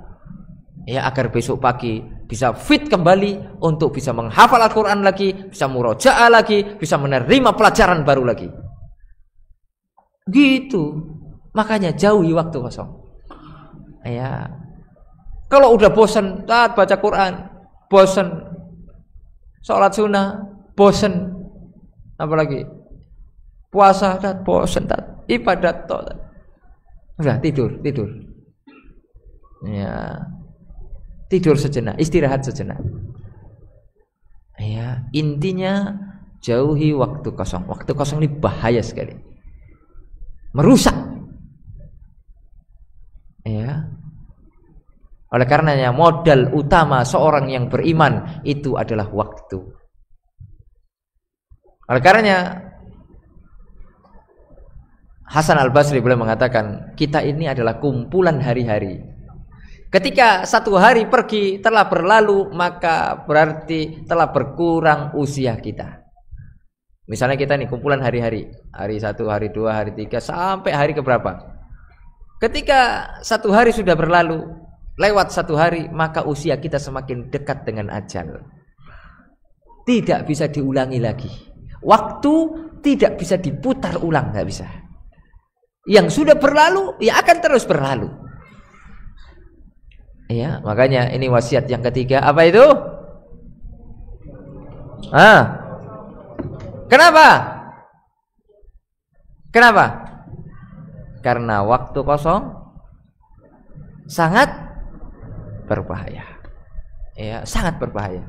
agar besok pagi bisa fit kembali untuk bisa menghafal Al-Quran lagi, bisa murojaah lagi, bisa menerima pelajaran baru lagi. Gitu. Makanya jauhi waktu kosong. Kalau udah bosan baca Quran, bosan sholat sunnah, bosan, apalagi puasa, bosan, ibadat, udah tidur, tidur sejenak, istirahat sejenak. Intinya jauhi waktu kosong. Waktu kosong ini bahaya sekali, merusak. Oleh karenanya modal utama seorang yang beriman itu adalah waktu. Oleh karenanya Hasan Al-Basri beliau mengatakan, kita ini adalah kumpulan hari-hari. Ketika satu hari pergi telah berlalu, maka berarti telah berkurang usia kita. Misalnya kita nih kumpulan hari-hari, hari 1, hari 2, hari 3, sampai hari keberapa. Ketika satu hari sudah berlalu, lewat satu hari, maka usia kita semakin dekat dengan ajal. Tidak bisa diulangi lagi. Waktu tidak bisa diputar ulang, nggak bisa. Yang sudah berlalu, ya akan terus berlalu. Makanya ini wasiat yang ketiga. Apa itu? Kenapa? Karena waktu kosong sangat berbahaya. Ya, sangat berbahaya.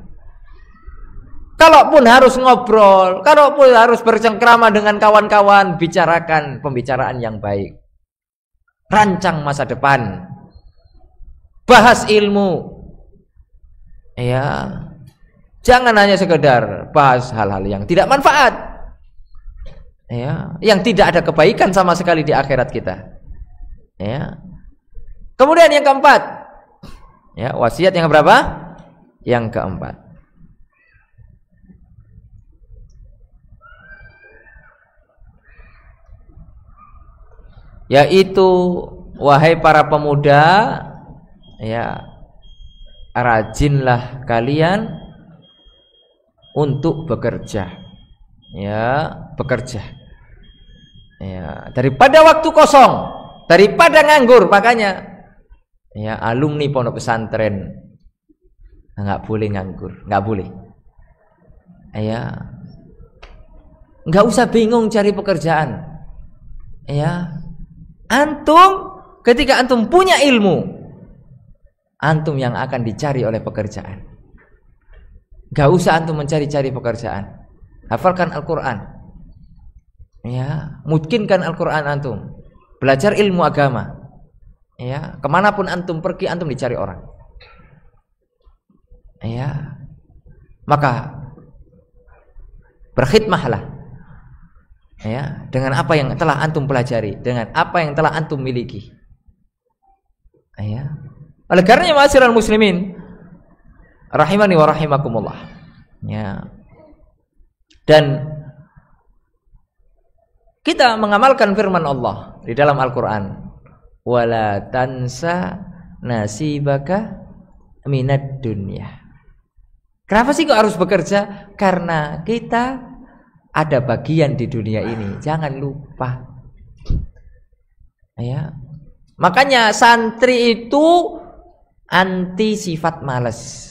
Kalaupun harus ngobrol, kalaupun harus bercengkrama dengan kawan-kawan, bicarakan pembicaraan yang baik. Rancang masa depan. Bahas ilmu. Ya. Jangan hanya sekedar bahas hal-hal yang tidak manfaat. Ya, yang tidak ada kebaikan sama sekali di akhirat kita. Ya. Kemudian yang keempat. Ya, wasiat yang berapa? Yang keempat. Yaitu wahai para pemuda, ya, rajinlah kalian untuk bekerja. Ya, bekerja. Ya, daripada waktu kosong, daripada nganggur. Makanya ya, alumni pondok pesantren nggak boleh nganggur, nggak boleh. Ya, nggak usah bingung cari pekerjaan. Ya, antum ketika antum punya ilmu, antum yang akan dicari oleh pekerjaan. Gak usah antum mencari-cari pekerjaan. Hafalkan Al-Quran. Ya, mungkinkan Al-Quran antum. Belajar ilmu agama. Ya, kemanapun antum pergi, antum dicari orang. Ya, maka berkhidmahlah. Ya, dengan apa yang telah antum pelajari, dengan apa yang telah antum miliki. Ya. Oleh karenanya ma'asyiral muslimin rahimani wa rahimakumullah. Ya. Dan kita mengamalkan firman Allah di dalam Al-Qur'an, wala tansa nasibaka minad dunya. Kenapa sih kok harus bekerja? Karena kita ada bagian di dunia ini, jangan lupa. Ya. Makanya santri itu anti sifat malas.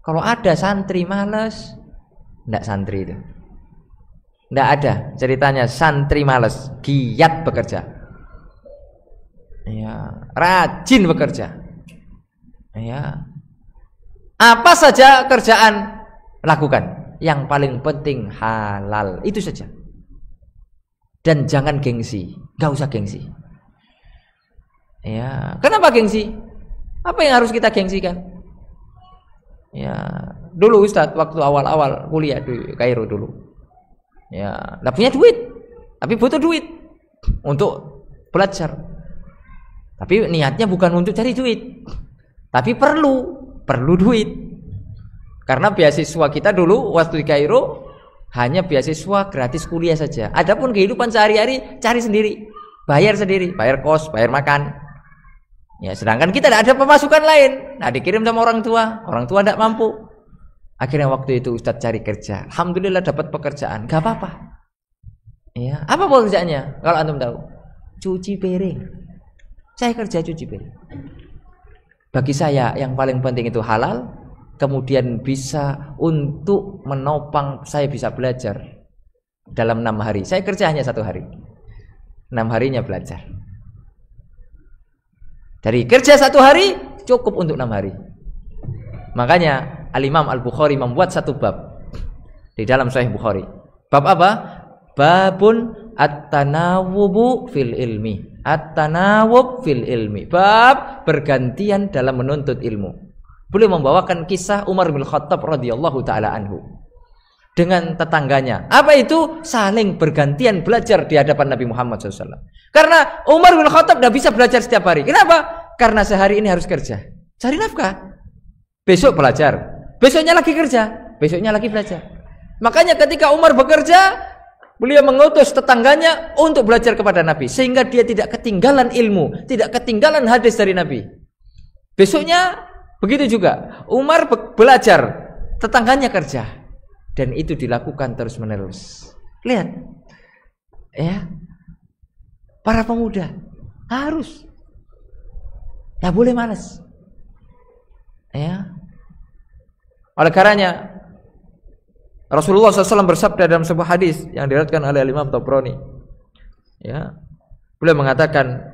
Kalau ada santri malas, enggak santri itu. Enggak ada ceritanya santri malas, giat bekerja. Ya, rajin bekerja. Ya. Apa saja kerjaan lakukan. Yang paling penting halal, itu saja. Dan jangan gengsi, gak usah gengsi. Ya, kenapa gengsi? Apa yang harus kita gengsikan? Ya, dulu Ustadz waktu awal-awal kuliah di Kairo dulu. Ya, nggak punya duit, tapi butuh duit untuk belajar. Tapi niatnya bukan untuk cari duit, tapi perlu duit. Karena beasiswa kita dulu waktu di Kairo hanya beasiswa gratis kuliah saja. Adapun kehidupan sehari-hari cari sendiri, bayar sendiri, bayar kos, bayar makan. Ya, sedangkan kita tidak ada pemasukan lain. Nah, dikirim sama orang tua tidak mampu. Akhirnya waktu itu Ustadz cari kerja. Alhamdulillah dapat pekerjaan, gak apa-apa. Ya, apa pekerjaannya? Kalau antum tahu, cuci piring. Saya kerja cuci piring. Bagi saya yang paling penting itu halal. Kemudian bisa untuk menopang saya bisa belajar dalam 6 hari. Saya kerja hanya 1 hari, 6 harinya belajar. Dari kerja 1 hari cukup untuk 6 hari. Makanya Al-Imam Al-Bukhari membuat 1 bab di dalam Sahih Bukhari. Bab apa? Babun at-tanawubu fil ilmi. At-tanawub fil ilmi. Bab bergantian dalam menuntut ilmu. Boleh membawakan kisah Umar bin Khattab radhiyallahu taala anhu dengan tetangganya. Apa itu? Saling bergantian belajar di hadapan Nabi Muhammad SAW. Karena Umar bin Khattab tidak bisa belajar setiap hari. Kenapa? Karena sehari ini harus kerja, cari nafkah. Besok belajar, besoknya lagi kerja, besoknya lagi belajar. Makanya ketika Umar bekerja, beliau mengutus tetangganya untuk belajar kepada Nabi, sehingga dia tidak ketinggalan ilmu, tidak ketinggalan hadis dari Nabi. Besoknya begitu juga Umar belajar, tetangganya kerja, dan itu dilakukan terus menerus. Lihat, ya, para pemuda harus, ya boleh malas, ya. Oleh karenanya Rasulullah SAW bersabda dalam sebuah hadis yang diriwayatkan oleh Imam Tabrani, ya, beliau mengatakan,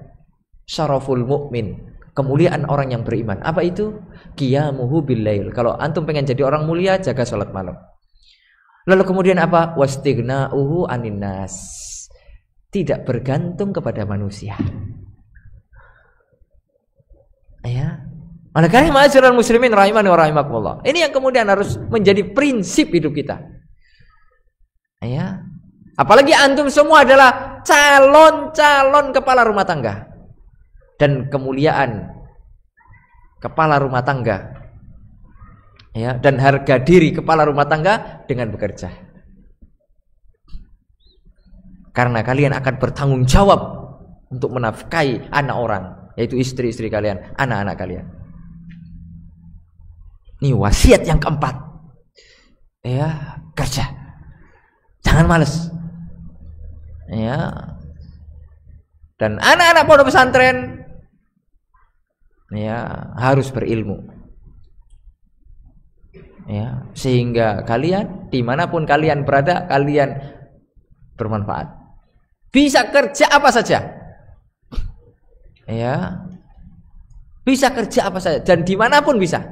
syaraful mu'min, kemuliaan orang yang beriman. Apa itu? Qiyamuhu billail. Kalau antum pengen jadi orang mulia, jaga salat malam. Lalu kemudian apa? Wastighna'uhu anin nas. Tidak bergantung kepada manusia. Ya. Oleh karena ma'asyiral muslimin rahimani wa rahimakumullah. Ini yang kemudian harus menjadi prinsip hidup kita. Ya. Apalagi antum semua adalah calon-calon kepala rumah tangga. Dan kemuliaan kepala rumah tangga, ya, dan harga diri kepala rumah tangga dengan bekerja. Karena kalian akan bertanggung jawab untuk menafkahi anak orang, yaitu istri-istri kalian, anak-anak kalian. Ini wasiat yang keempat. Ya, kerja. Jangan malas. Ya. Dan anak-anak pondok pesantren, ya, harus berilmu. Ya, sehingga kalian dimanapun kalian berada, kalian bermanfaat. Bisa kerja apa saja. Ya. Bisa kerja apa saja dan dimanapun bisa.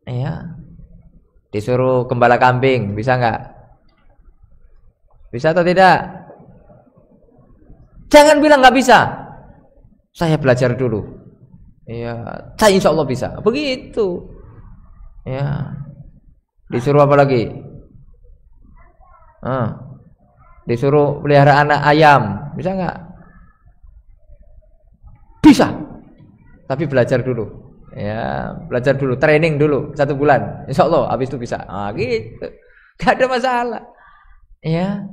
Ya. Disuruh gembala kambing, bisa nggak? Bisa atau tidak? Jangan bilang nggak bisa. Saya belajar dulu. Ya, saya insya Allah bisa. Begitu. Ya. Disuruh apa lagi? Disuruh pelihara anak ayam, bisa nggak? Bisa. Tapi belajar dulu. Ya, belajar dulu, training dulu 1 bulan. Insya Allah habis itu bisa. Gitu. Gak ada masalah. Ya.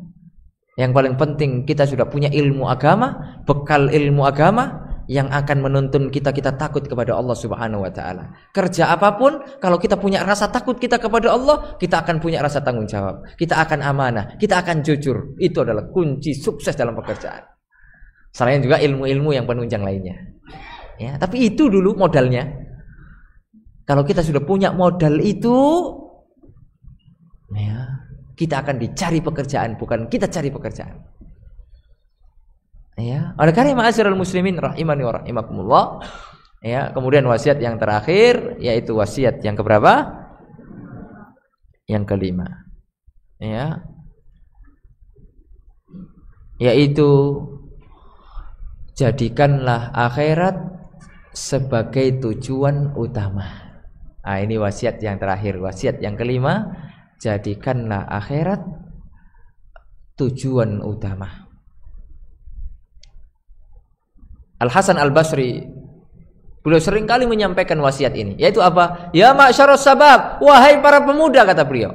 Yang paling penting kita sudah punya ilmu agama, bekal ilmu agama yang akan menuntun kita takut kepada Allah Subhanahu wa taala. Kerja apapun, kalau kita punya rasa takut kita kepada Allah, kita akan punya rasa tanggung jawab. Kita akan amanah, kita akan jujur. Itu adalah kunci sukses dalam pekerjaan. Selain juga ilmu-ilmu yang penunjang lainnya. Ya, tapi itu dulu modalnya. Kalau kita sudah punya modal itu, ya, kita akan dicari pekerjaan, bukan kita cari pekerjaan. Ya, oleh karena ma'asyiral muslimin rahimani wa rahimakumullah. Ya, kemudian wasiat yang terakhir yaitu wasiat yang keberapa? Yang kelima. Ya. Yaitu jadikanlah akhirat sebagai tujuan utama. Nah, ini wasiat yang terakhir, wasiat yang kelima, jadikanlah akhirat tujuan utama. Al-Hasan Al-Basri, beliau sering kali menyampaikan wasiat ini, yaitu apa? Ya ma'syarus sabab, wahai para pemuda, kata beliau,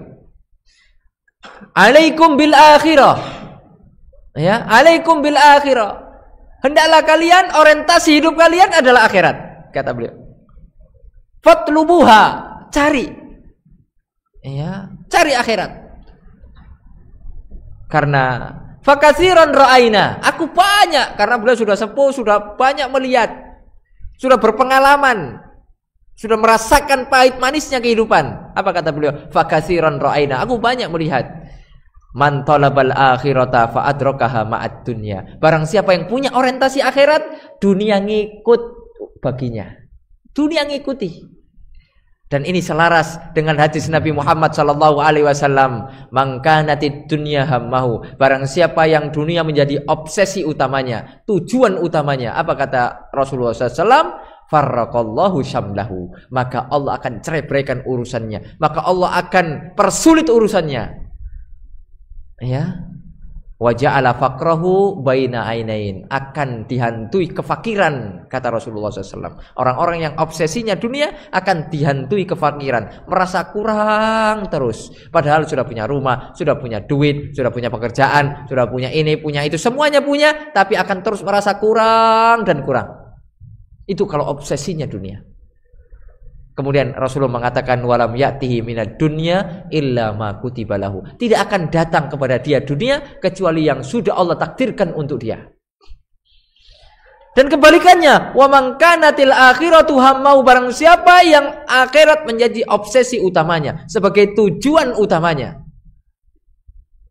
alaikum bil akhirah. Ya, alaikum bil akhirah. Hendaklah kalian, orientasi hidup kalian adalah akhirat, kata beliau. Fatlubuha, cari. Ya, cari akhirat. Karena fakatsiran ra'aina, aku banyak, karena beliau sudah sepuh, sudah banyak melihat, sudah berpengalaman, sudah merasakan pahit manisnya kehidupan. Apa kata beliau? Fakatsiran ra'aina, aku banyak melihat. Man talabal akhirata fa adrakaha ma'ad dunya. Barang siapa yang punya orientasi akhirat, dunia ngikut baginya. Dunia ngikuti. Dan ini selaras dengan hadis Nabi Muhammad sallallahu alaihi wasallam, "Man kanatid dunya hammahu." Barang siapa yang dunia menjadi obsesi utamanya, tujuan utamanya, apa kata Rasulullah SAW? Farraqallahu syamlahu. Maka Allah akan cerai-beraikan urusannya. Maka Allah akan persulit urusannya. Ya. Wa ja'ala faqrahu baina ainain, akan dihantui kefakiran, kata Rasulullah SAW. Orang-orang yang obsesinya dunia akan dihantui kefakiran, merasa kurang terus, padahal sudah punya rumah, sudah punya duit, sudah punya pekerjaan, sudah punya ini, punya itu, semuanya punya, tapi akan terus merasa kurang dan kurang. Itu kalau obsesinya dunia. Kemudian Rasulullah mengatakan, walam ya'tihi minad dunya illa ma kutiba lahu. Tidak akan datang kepada dia dunia kecuali yang sudah Allah takdirkan untuk dia. Dan kebalikannya, wa man kanatil akhiratu hammau, barang siapa yang akhirat menjadi obsesi utamanya, sebagai tujuan utamanya,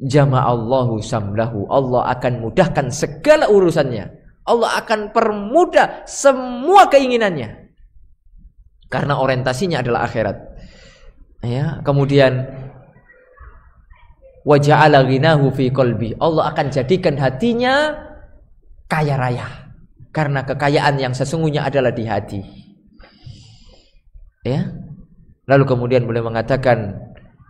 jama'allahu samlahu, Allah akan mudahkan segala urusannya. Allah akan permudah semua keinginannya. Karena orientasinya adalah akhirat. Ya, kemudian wa ja'ala ghinahu fi qalbi. Allah akan jadikan hatinya kaya raya. Karena kekayaan yang sesungguhnya adalah di hati. Ya. Lalu kemudian beliau mengatakan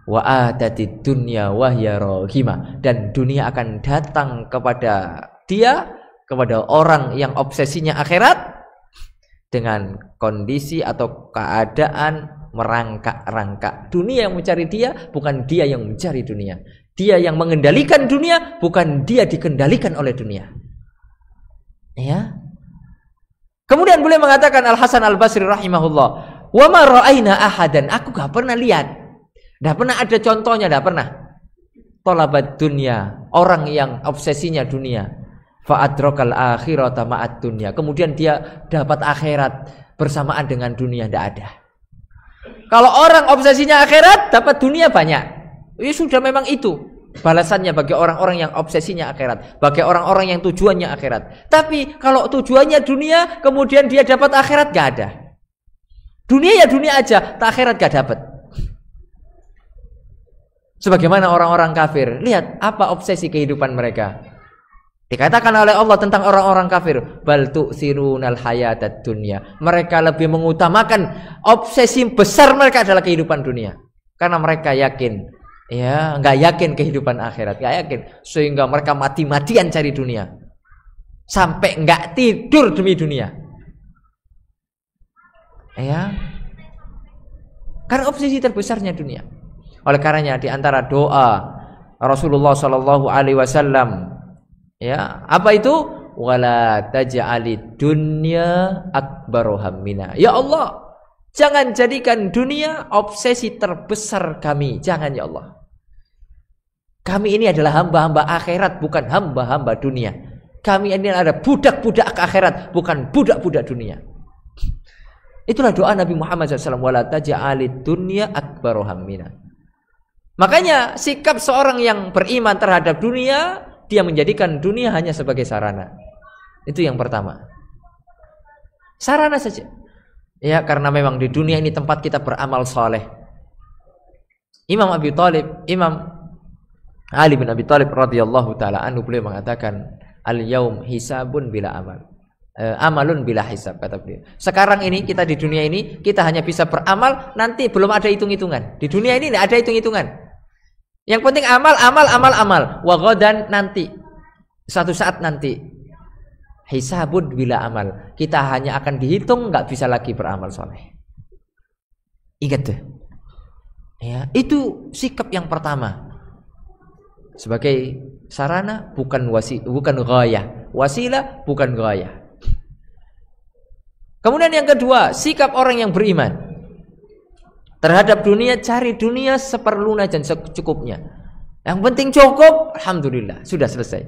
wa atatid dunya wa hiya rahimah, dan dunia akan datang kepada dia, kepada orang yang obsesinya akhirat dengan kondisi atau keadaan merangkak-rangkak. Dunia yang mencari dia, bukan dia yang mencari dunia. Dia yang mengendalikan dunia, bukan dia dikendalikan oleh dunia. Ya. Kemudian beliau mengatakan, Al Hasan Al Basri rahimahullah, wa ma ra'aina ahadan, aku gak pernah lihat, gak pernah ada contohnya, gak pernah. Talabat dunia, orang yang obsesinya dunia, fa adrakal akhirata ma'ad dunya, kemudian dia dapat akhirat bersamaan dengan dunia, tidak ada. Kalau orang obsesinya akhirat, dapat dunia banyak, ya sudah, memang itu balasannya bagi orang-orang yang obsesinya akhirat, bagi orang-orang yang tujuannya akhirat. Tapi kalau tujuannya dunia, kemudian dia dapat akhirat, gak ada. Dunia ya dunia aja, tak akhirat gak dapat. Sebagaimana orang-orang kafir, lihat apa obsesi kehidupan mereka. Dikatakan oleh Allah tentang orang-orang kafir, bal tu'thirunal hayatad dunya. Mereka lebih mengutamakan, obsesi besar mereka adalah kehidupan dunia. Karena mereka yakin, ya, nggak yakin kehidupan akhirat, nggak yakin, sehingga mereka mati-matian cari dunia, sampai nggak tidur demi dunia. Ya, karena obsesi terbesarnya dunia. Oleh karenanya di antara doa Rasulullah Shallallahu Alaihi Wasallam, ya, apa itu? Wala taj'alid dunya akbaru hammina. Ya Allah, jangan jadikan dunia obsesi terbesar kami. Jangan ya Allah. Kami ini adalah hamba-hamba akhirat, bukan hamba-hamba dunia. Kami ini adalah budak-budak akhirat, bukan budak-budak dunia. Itulah doa Nabi Muhammad SAW. Wala taj'alid dunya akbaru hammina. Makanya sikap seorang yang beriman terhadap dunia, dia menjadikan dunia hanya sebagai sarana. Itu yang pertama. Sarana saja. Ya, karena memang di dunia ini tempat kita beramal soleh. Imam Ali bin Abi Thalib radhiyallahu taala anhu, beliau mengatakan, al-yaum hisabun bila amal. Amalun bila hisab, kata beliau. Sekarang ini kita di dunia ini kita hanya bisa beramal, nanti belum ada hitung-hitungan. Di dunia ini tidak ada hitung-hitungan. Yang penting amal. Wa ghadan, nanti suatu saat nanti hisabun bila amal. Kita hanya akan dihitung, nggak bisa lagi beramal soleh. Ingat deh. Ya, itu sikap yang pertama. Sebagai sarana, bukan ghayah. Wasilah, bukan ghayah. Kemudian yang kedua, sikap orang yang beriman terhadap dunia, cari dunia seperlunya dan secukupnya. Yang penting cukup, alhamdulillah, sudah selesai.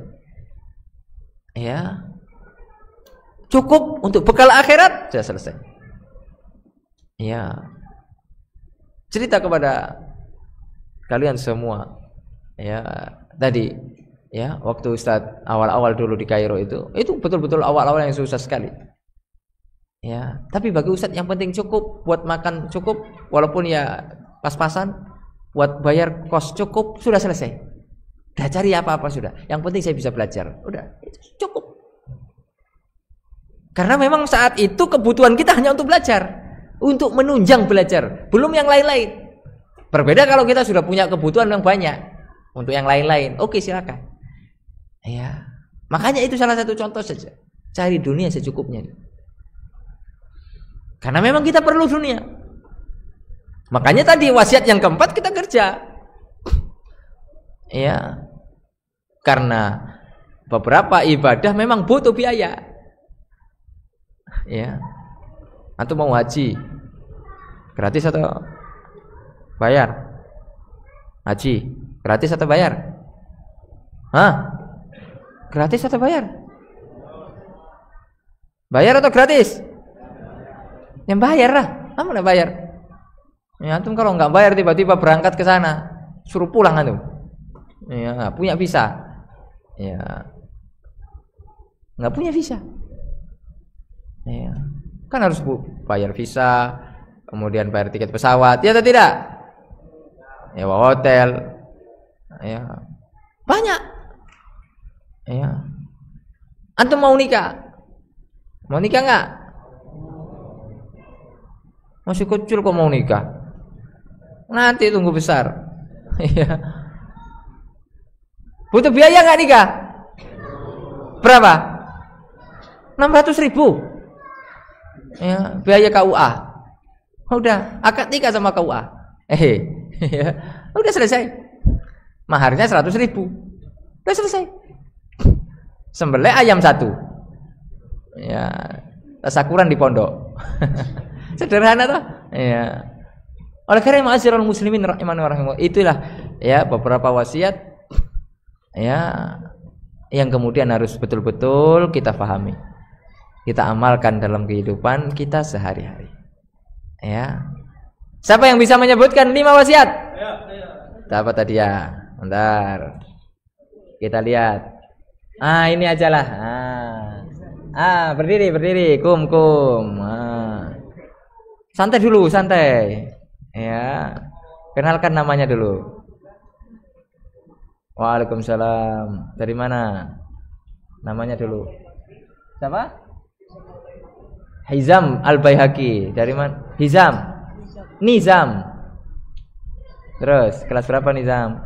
Ya, cukup untuk bekal akhirat, sudah selesai. Ya, cerita kepada kalian semua. Ya, tadi, ya, waktu Ustadz awal-awal dulu di Kairo itu betul-betul awal-awal yang susah sekali. Ya, tapi bagi Ustadz yang penting cukup, buat makan cukup, walaupun ya pas-pasan, buat bayar kos cukup, sudah selesai. Udah cari apa-apa sudah. Yang penting saya bisa belajar. Udah, itu cukup. Karena memang saat itu kebutuhan kita hanya untuk belajar, untuk menunjang belajar, belum yang lain-lain. Berbeda kalau kita sudah punya kebutuhan yang banyak untuk yang lain-lain. Oke, silakan. Ya, makanya itu salah satu contoh saja. Cari dunia secukupnya. Karena memang kita perlu dunia. Makanya tadi wasiat yang keempat, kita kerja. Ya. Karena beberapa ibadah memang butuh biaya. Ya. Antum mau haji, gratis atau bayar? Haji, gratis atau bayar? Hah? Gratis atau bayar? Bayar atau gratis? Yang bayar lah, mana bayar? Ya, antum kalau nggak bayar tiba-tiba berangkat ke sana, suruh pulang antum. Ya, nggak punya visa. Ya, nggak punya visa. Ya. Kan harus bayar visa, kemudian bayar tiket pesawat, ya atau tidak? Nyewa hotel, ya banyak. Ya. Antum mau nikah? Mau nikah nggak? Masih kecil kok mau nikah? Nanti tunggu besar. Ya. Butuh biaya nggak nikah? Berapa? 600.000. Ya, biaya KUA. Udah, akad nikah sama KUA. Ya, udah selesai. Maharnya 100.000. Udah selesai. Sembelih ayam 1. Ya, tasakuran di pondok. Sederhana toh? Ya. Oleh karena ma'asyiral muslimin rahimani wa rahimakumullah, itulah ya beberapa wasiat ya yang kemudian harus betul-betul kita pahami. Kita amalkan dalam kehidupan kita sehari-hari. Ya. Siapa yang bisa menyebutkan 5 wasiat? Siapa tadi ya? Bentar. Kita lihat. Ini ajalah. Berdiri. Kum. Santai dulu, santai. Ya. Kenalkan namanya dulu. Waalaikumsalam. Dari mana? Namanya dulu. Siapa? Hizam Al-Baihaqi. Dari mana? Nizam. Terus, kelas berapa Nizam?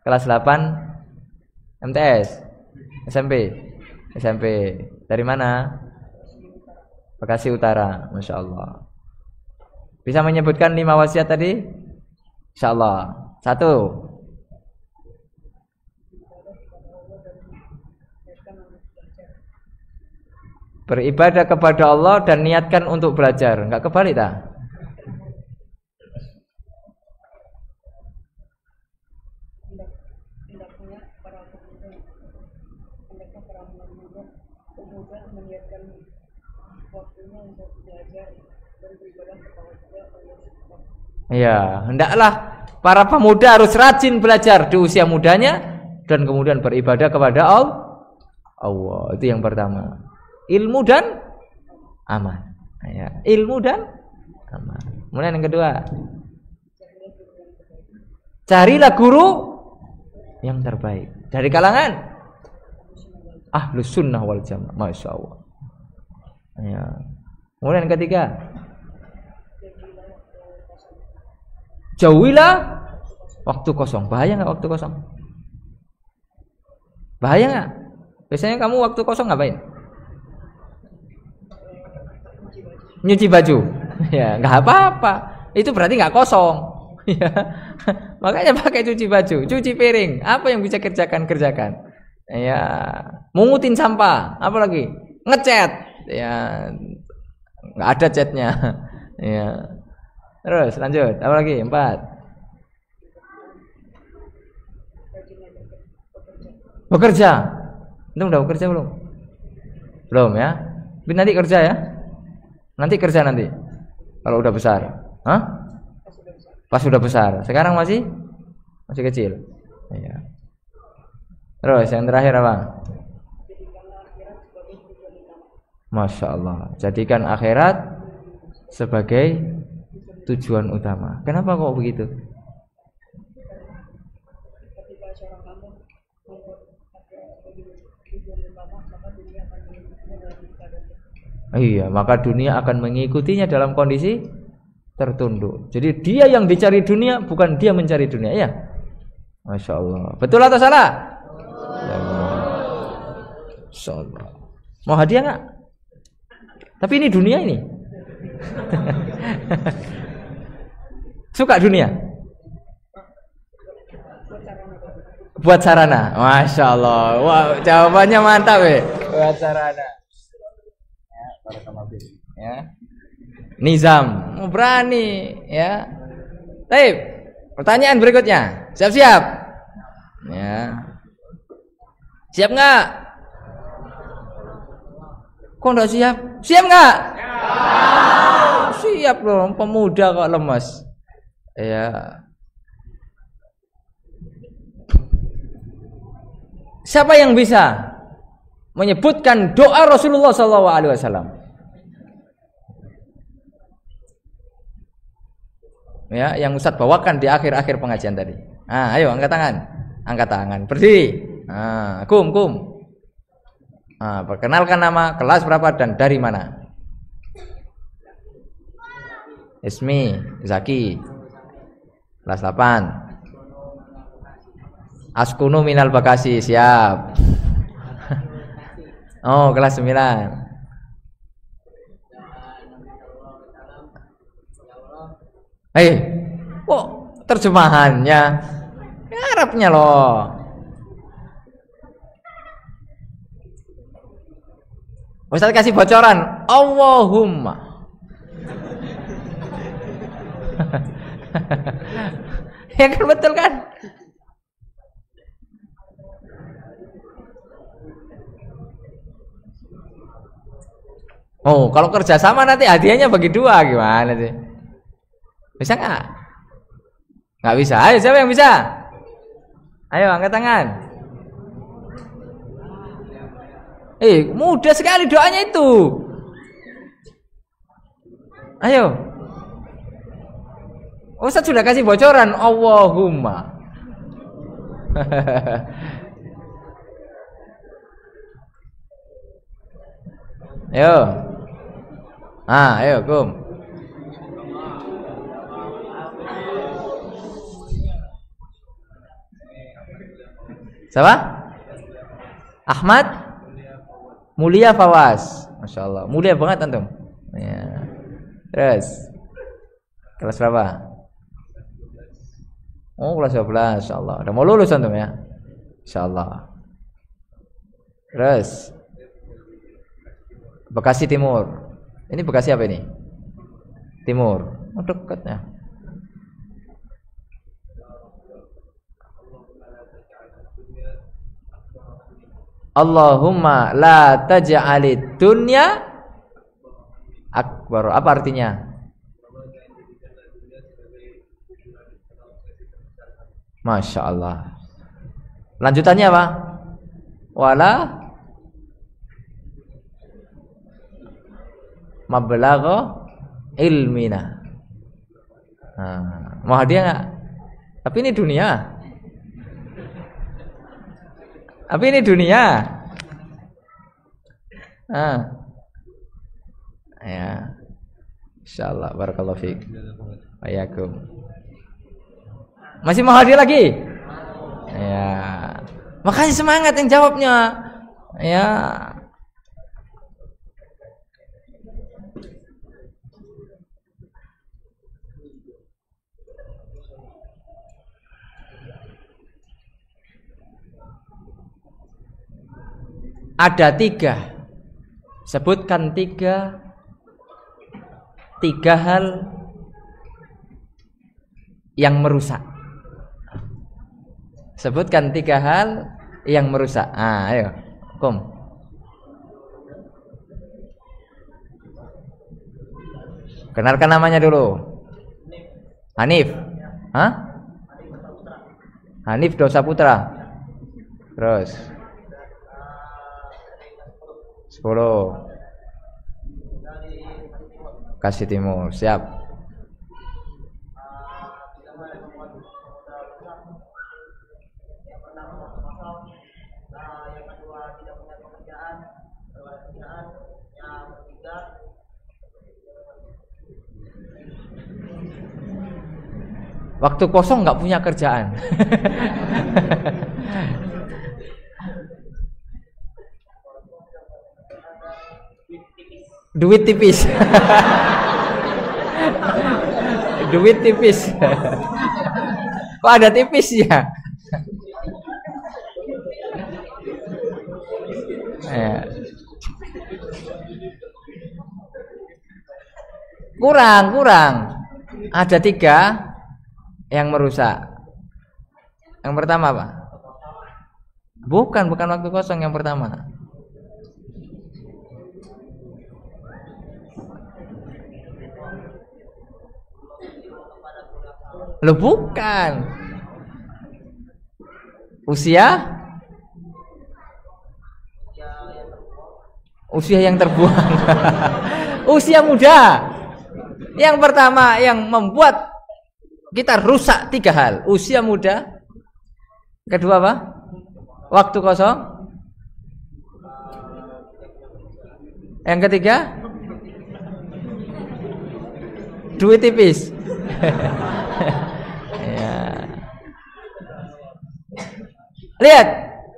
Kelas 8 MTS. SMP. Dari mana? Bekasi Utara. Masya Allah. Bisa menyebutkan 5 wasiat tadi? Insya Allah. 1. Beribadah kepada Allah dan niatkan untuk belajar. Enggak kebalik tak? Ya, hendaklah para pemuda harus rajin belajar di usia mudanya dan kemudian beribadah kepada Allah. Itu yang pertama. Ilmu dan amal. Ya, ilmu dan amal. Kemudian yang kedua, carilah guru yang terbaik dari kalangan Ahlus Sunnah wal Jamaah. Masya Allah. Ya. Kemudian yang ketiga, jauhilah waktu kosong. Bahaya nggak waktu kosong? Bahaya nggak? Biasanya kamu waktu kosong ngapain? Nyuci baju. Ya, nggak apa-apa. Itu berarti nggak kosong. Ya. Makanya pakai cuci baju, cuci piring. Apa yang bisa kerjakan? Ya, mungutin sampah. Apa lagi? Ngecat. Ya, nggak ada catnya. Ya. Terus lanjut. Apa lagi? 4. Bekerja. Itu udah bekerja belum? Belum ya. Tapi nanti kerja ya. Nanti kerja nanti. Kalau udah besar. Hah? Pas sudah besar. Sekarang masih kecil. Ya. Terus yang terakhir apa? Masya Allah. Jadikan akhirat sebagai tujuan utama. Kenapa kok begitu? Iya, maka dunia akan mengikutinya dalam kondisi tertunduk. Jadi dia yang dicari dunia, bukan dia mencari dunia. Ya, Masya Allah. Betul atau salah? Masya Allah. Mau hadiah nggak? Tapi ini dunia ini. Suka dunia? Buat sarana. Masya Allah. Wah, jawabannya mantap ya. Buat sarana. Ya. Nizam, berani ya. Baik. Pertanyaan berikutnya. Siap-siap. Ya. Siap nggak? Kok nggak siap? Siap nggak? Siap loh. Pemuda kok lemas. Ya. Siapa yang bisa menyebutkan doa Rasulullah SAW. Ya, yang Ustadz bawakan di akhir-akhir pengajian tadi. Ah, ayo angkat tangan. Angkat tangan. Berdiri. Ah, kum. Ah, perkenalkan nama, kelas berapa dan dari mana? Ismi, Zaki. Kelas 8. Askunu minal Bekasi, siap. Oh, kelas 9. Kok terjemahannya Arabnya loh. Ustaz kasih bocoran. Allahumma. Ya kan, betul kan? Oh, kalau kerjasama nanti hadiahnya bagi 2 gimana sih? Bisa nggak? Nggak bisa. Ayo, siapa yang bisa? Ayo angkat tangan. Mudah sekali doanya itu. Ayo. Ustaz sudah kasih bocoran. Allahumma. Ayo. Ayo, kum. Siapa? Ahmad Mulia Fawaz. Masya Allah, mulia banget antum. Ya. Terus kelas berapa? Oh, kelas 12. Insya Allah udah mau lulus antum ya. Insya Allah. Terus Bekasi Timur. Ini Bekasi apa ini? Timur. Oh, dekatnya. Allahumma la taj'alid dunya akbar. Apa artinya? Masya Allah. Lanjutannya apa? Wala mablagha ilmina. Mau hadiah nggak? Tapi ini dunia. Tapi ini dunia. Ya. Insyaallah, barakallahu fiik. Waalaikum. Masih mau hadiah lagi? Ya. Makanya semangat yang jawabnya. Ya. Ada 3. Sebutkan 3 hal yang merusak. Sebutkan 3 hal yang merusak. Ayo, Kum. Kenalkan namanya dulu. Hanif. Hanif Dosa Putra. Terus 10. Bekasi Timur, siap. Waktu kosong nggak punya kerjaan. Duit tipis. Duit tipis. Kok ada tipisnya? Kurang. Ada 3 yang merusak. Yang pertama apa? Bukan waktu kosong yang pertama. Loh, bukan. Usia? Usia yang terbuang. Usia muda. Yang pertama yang membuat kita rusak 3 hal. Usia muda. Kedua apa? Waktu kosong. Yang ketiga, duit tipis. Ya. Lihat,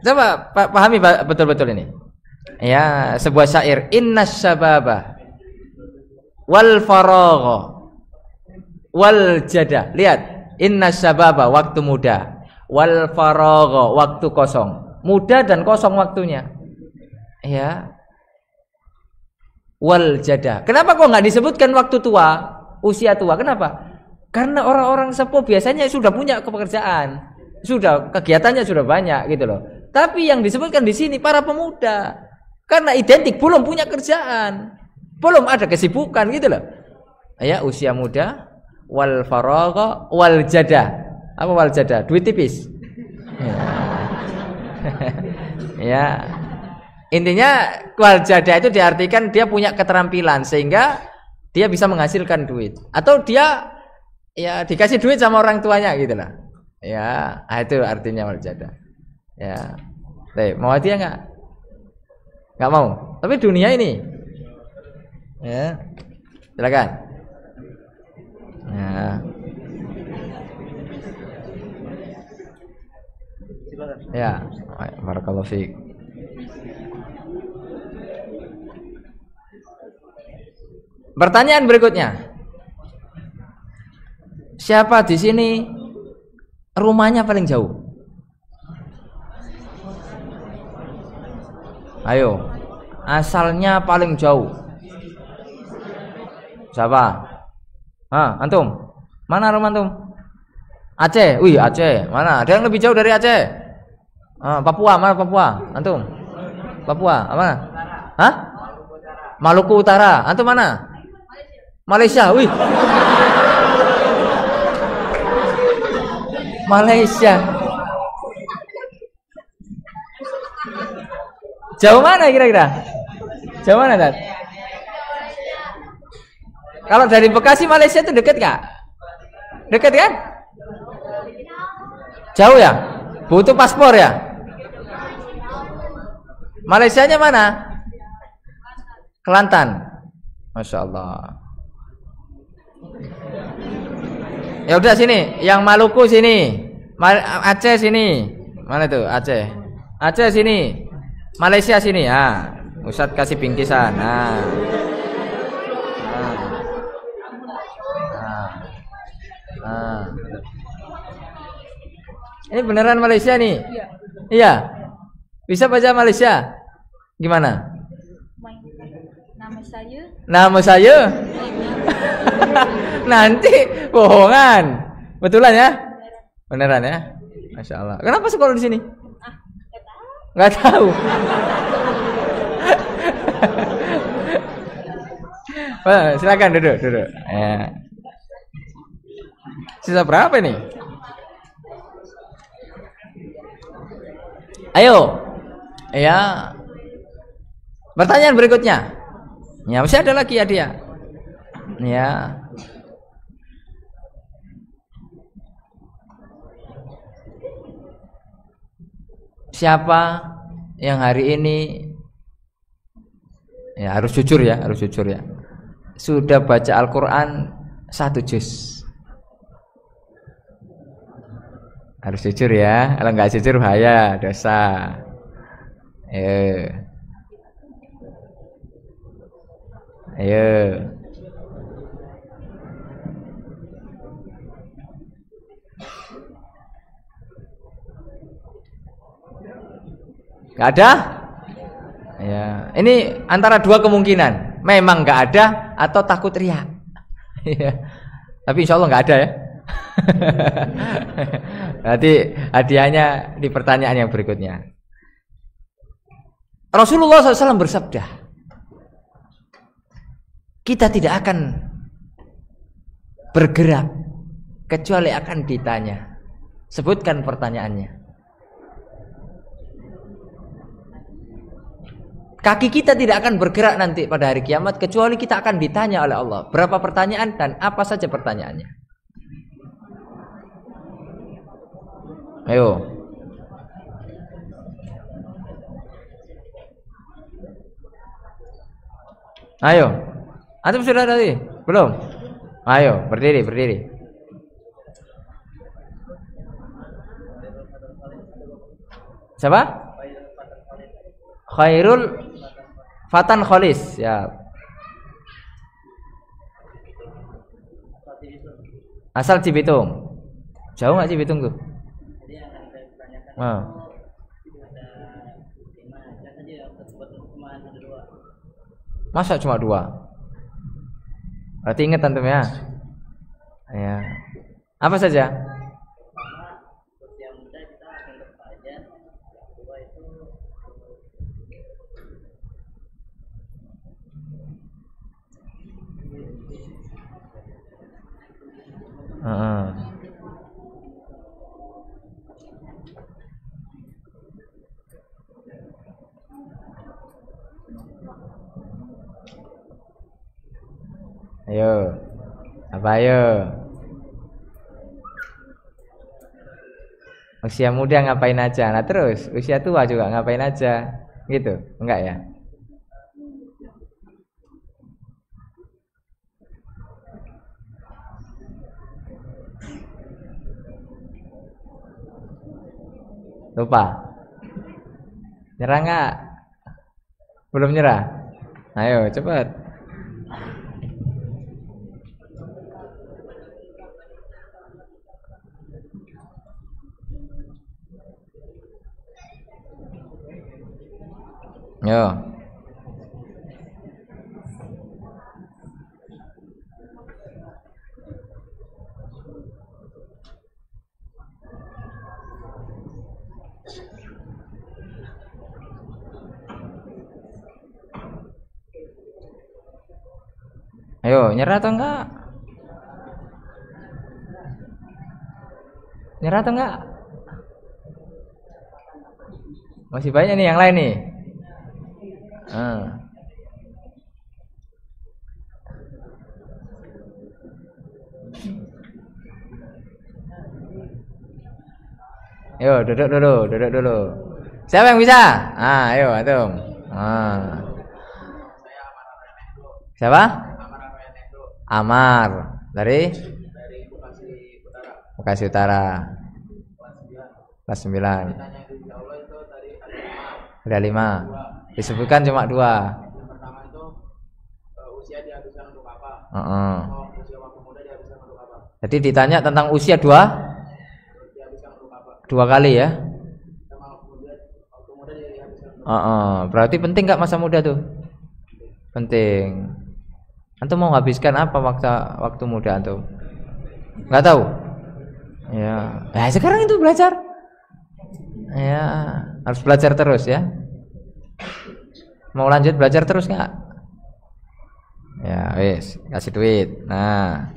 coba pahami betul-betul ini. Ya, sebuah syair, innas syababa wal faragha wal jada. Lihat, innas syababa waktu muda, wal faragha waktu kosong. Muda dan kosong waktunya. Ya. Wal jada. Kenapa kok nggak disebutkan waktu tua, usia tua? Kenapa? Karena orang-orang sepuh biasanya sudah punya pekerjaan, sudah kegiatannya sudah banyak gitu loh. Tapi yang disebutkan di sini para pemuda, karena identik belum punya kerjaan, belum ada kesibukan gitu loh. Ya, usia muda, wal faragha wal jada. Apa wal jada? Duit tipis. Ya. Intinya wal jada itu diartikan dia punya keterampilan sehingga dia bisa menghasilkan duit, atau dia ya dikasih duit sama orang tuanya gitu lah. Ya, itu artinya wal jada. Ya. Mau hadiah enggak? Enggak mau. Tapi dunia ini. Ya. Silakan. Ya. Ya, barakallahu fiik. Pertanyaan berikutnya. Siapa di sini rumahnya paling jauh? Ayo. Asalnya paling jauh. Siapa? Antum. Mana rumah antum? Aceh. Wih, Aceh. Mana? Ada yang lebih jauh dari Aceh? Papua, mana Papua? Antum? Papua, mana? Hah? Maluku Utara. Antum mana? Malaysia. Wih. Malaysia. Jauh mana kira-kira? Jauh mana, Dad? Kalau dari Bekasi Malaysia itu dekat nggak? Dekat kan? Jauh ya? Butuh paspor ya? Malaysianya mana? Kelantan. Masya Allah. Ya udah sini, yang Maluku sini, Aceh sini, mana tuh Aceh? Aceh sini, Malaysia sini, Ustadz kasih bingkisan, Ini beneran Malaysia nih? Iya. Bisa baca Malaysia? Gimana? Nama saya? Nanti bohongan. Betulan ya? Beneran ya? Masya Allah. Kenapa sekolah di sini? Nggak tahu. Silakan duduk. Ya. Sisa berapa nih? Ayo. Ya. Pertanyaan berikutnya. Ya, masih ada lagi ya dia. Ya. Siapa yang hari ini ya harus jujur ya, sudah baca Al-Qur'an 1 juz? Harus jujur ya, kalau nggak jujur bahaya, dosa. Ayo. Nggak ada? Ya, ini antara 2 kemungkinan. Memang nggak ada atau takut riak. Tapi insya Allah nggak ada ya. Nanti hadiahnya di pertanyaan yang berikutnya. Rasulullah SAW bersabda, kita tidak akan bergerak kecuali akan ditanya. Sebutkan pertanyaannya. Kaki kita tidak akan bergerak nanti pada hari kiamat kecuali kita akan ditanya oleh Allah. Berapa pertanyaan dan apa saja pertanyaannya? Ayo. Ayo. Antum sudah tadi? Belum? Ayo, berdiri. Siapa? Khairul Fatan Kholis, ya. Asal Cibitung. Jauh nggak Cibitung tuh? Masa cuma 2? Berarti ingat antum ya. Ya. Apa saja? Ayo. Apa ayo? Usia muda ngapain aja? Nah terus usia tua juga ngapain aja? Gitu? Enggak ya? Lupa? Nyerah nggak? Belum nyerah? Ayo cepat. Yo. Ayo, nyerah atau enggak? Nyerah atau enggak? Masih banyak nih yang lain nih. Ayo, duduk dulu. Siapa yang bisa? Ayo, antum. Siapa? Amar. Dari Bekasi Utara. Kelas 9. Ada 5. Disebutkan cuma 2. Yang pertama itu usia dihabiskan untuk apa? Usia waktu muda dihabiskan untuk apa? Jadi ditanya tentang usia 2 kali ya? Waktu muda dihabiskan untuk berarti penting nggak masa muda tuh? Penting. Antum mau habiskan apa waktu muda antum? Nggak tahu? Ya. Sekarang itu belajar. Ya, harus belajar terus ya. Mau lanjut belajar terus nggak? Ya, wes, kasih duit. Nah,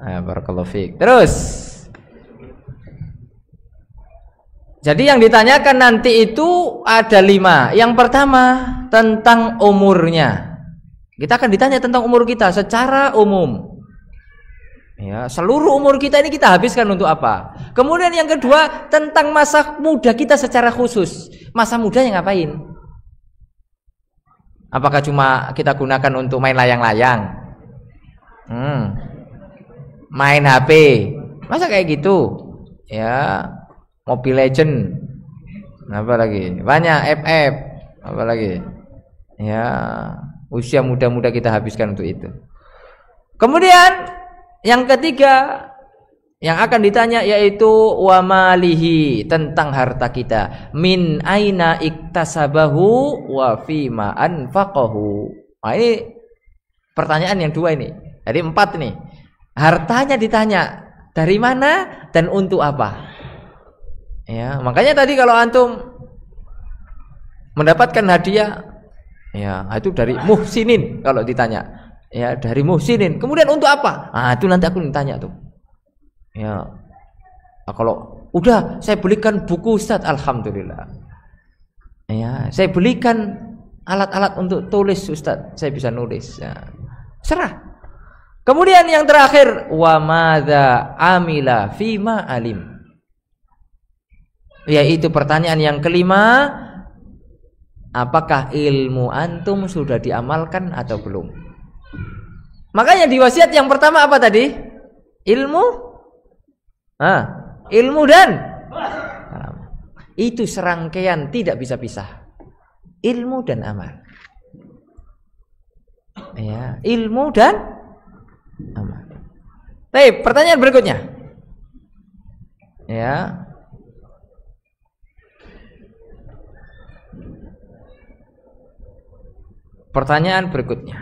barakallahu fiik. Terus. Jadi yang ditanyakan nanti itu ada 5. Yang pertama tentang umurnya. Kita akan ditanya tentang umur kita secara umum. Ya, seluruh umur kita ini kita habiskan untuk apa? Kemudian yang kedua tentang masa muda kita secara khusus. Masa mudanya ngapain? Apakah cuma kita gunakan untuk main layang-layang? Main HP? Masa kayak gitu? Ya, Mobile Legend. Apa lagi? Banyak FF. Apa lagi? Ya, usia muda-muda kita habiskan untuk itu. Kemudian yang ketiga yang akan ditanya yaitu wa malihi, tentang harta kita. Min aina iktasabahu wa fima anfaqahu. Ini pertanyaan yang 2 ini. Jadi 4 nih. Hartanya ditanya dari mana dan untuk apa. Ya, makanya tadi kalau antum mendapatkan hadiah, ya itu dari muhsinin kalau ditanya. Ya, dari muhsinin. Kemudian untuk apa? Itu nanti aku ditanya tuh. Ya. Kalau udah saya belikan buku Ustaz, alhamdulillah. Ya, saya belikan alat-alat untuk tulis, Ustaz. Saya bisa nulis. Ya. Serah. Kemudian yang terakhir, wa madza amila fima alim. Yaitu pertanyaan yang kelima, apakah ilmu antum sudah diamalkan atau belum? Makanya di wasiat yang pertama apa tadi? Ilmu? Ilmu dan itu serangkaian, tidak bisa pisah. Ilmu dan amal. Ya, ilmu dan amal. Baik, pertanyaan berikutnya. Ya. Pertanyaan berikutnya.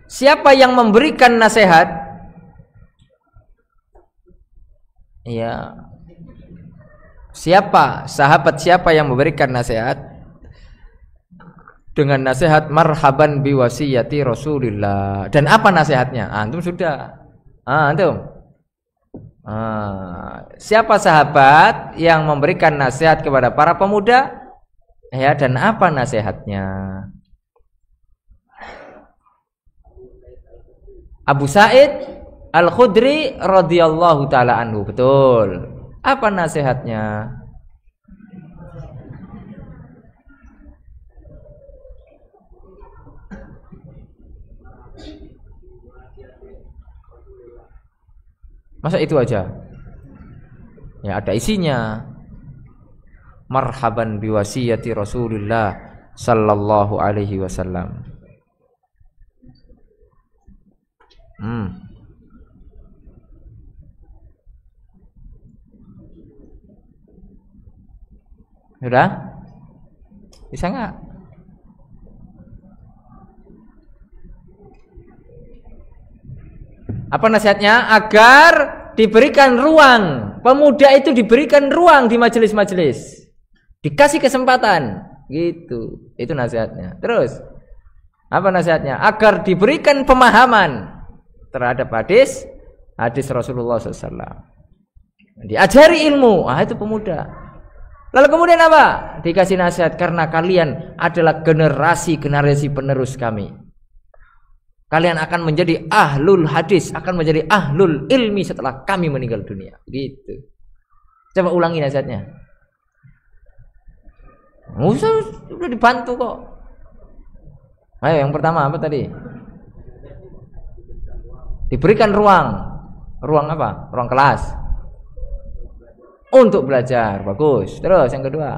Siapa yang memberikan nasihat? Ya. Sahabat siapa yang memberikan nasihat? Dengan nasihat marhaban biwasiyati Rasulillah. Dan apa nasihatnya? Antum sudah. Antum. Siapa sahabat yang memberikan nasihat kepada para pemuda? Ya, dan apa nasihatnya? Abu Sa'id Al-Khudri radhiyallahu taala anhu. Betul. Apa nasihatnya? Masa itu aja? Ya, ada isinya. Marhaban biwasiyati Rasulillah sallallahu alaihi wasallam. Sudah? Bisa nggak? Apa nasihatnya? Agar diberikan ruang, pemuda itu diberikan ruang di majelis-majelis, dikasih kesempatan, gitu. Itu nasihatnya. Terus, apa nasihatnya? Agar diberikan pemahaman terhadap hadis Rasulullah SAW. Diajari ilmu, itu pemuda. Lalu kemudian apa? Dikasih nasihat karena kalian adalah generasi penerus kami. Kalian akan menjadi ahlul hadis, akan menjadi ahlul ilmi setelah kami meninggal dunia. Gitu. Coba ulangi nasihatnya. Udah dibantu kok. Ayo, yang pertama apa tadi? Diberikan ruang. Ruang apa? Ruang kelas. Untuk belajar, bagus. Terus yang kedua,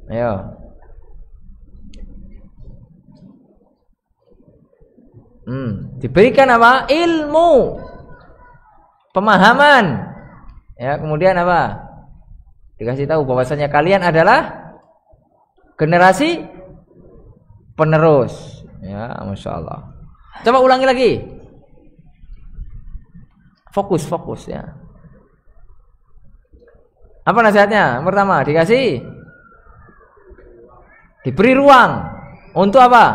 ayo. Diberikan apa? Ilmu, pemahaman. Ya, kemudian apa? Dikasih tahu bahwasanya kalian adalah generasi penerus. Ya, Masya Allah. Coba ulangi lagi. Fokus ya. Apa nasihatnya? Pertama, diberi ruang untuk apa?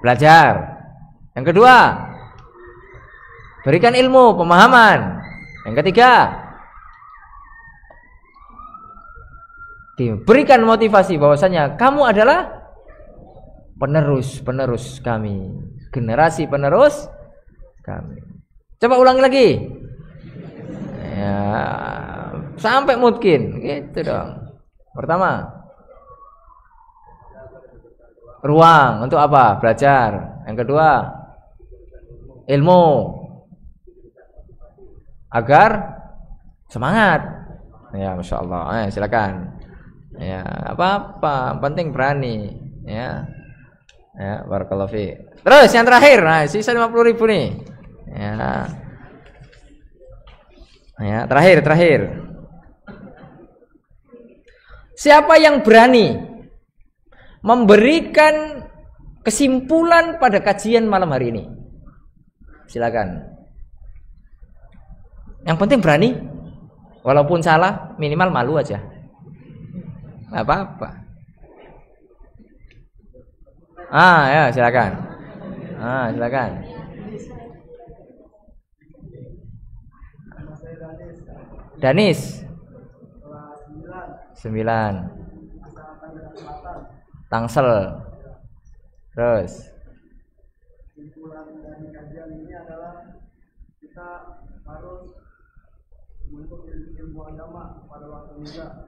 Belajar. Yang kedua, berikan ilmu, pemahaman. Yang ketiga, diberikan motivasi bahwasanya kamu adalah penerus kami, generasi penerus kami. Coba ulangi lagi. Ya, sampai mungkin gitu dong. Pertama, ruang untuk apa? Belajar. Yang kedua, ilmu agar semangat. Ya, Masya Allah. Silakan. Ya, apa-apa, penting berani. Ya. Ya, barakallahu fi. Terus yang terakhir, sisa 50.000 nih. Ya. Ya, terakhir. Siapa yang berani memberikan kesimpulan pada kajian malam hari ini? Silakan. Yang penting berani. Walaupun salah, minimal malu aja. Enggak apa-apa. Ya, silakan. Silakan. Danis 9. Tangsel. Terus kesimpulan dari kajian ini adalah kita harus menuntut ilmu agama pada waktu muda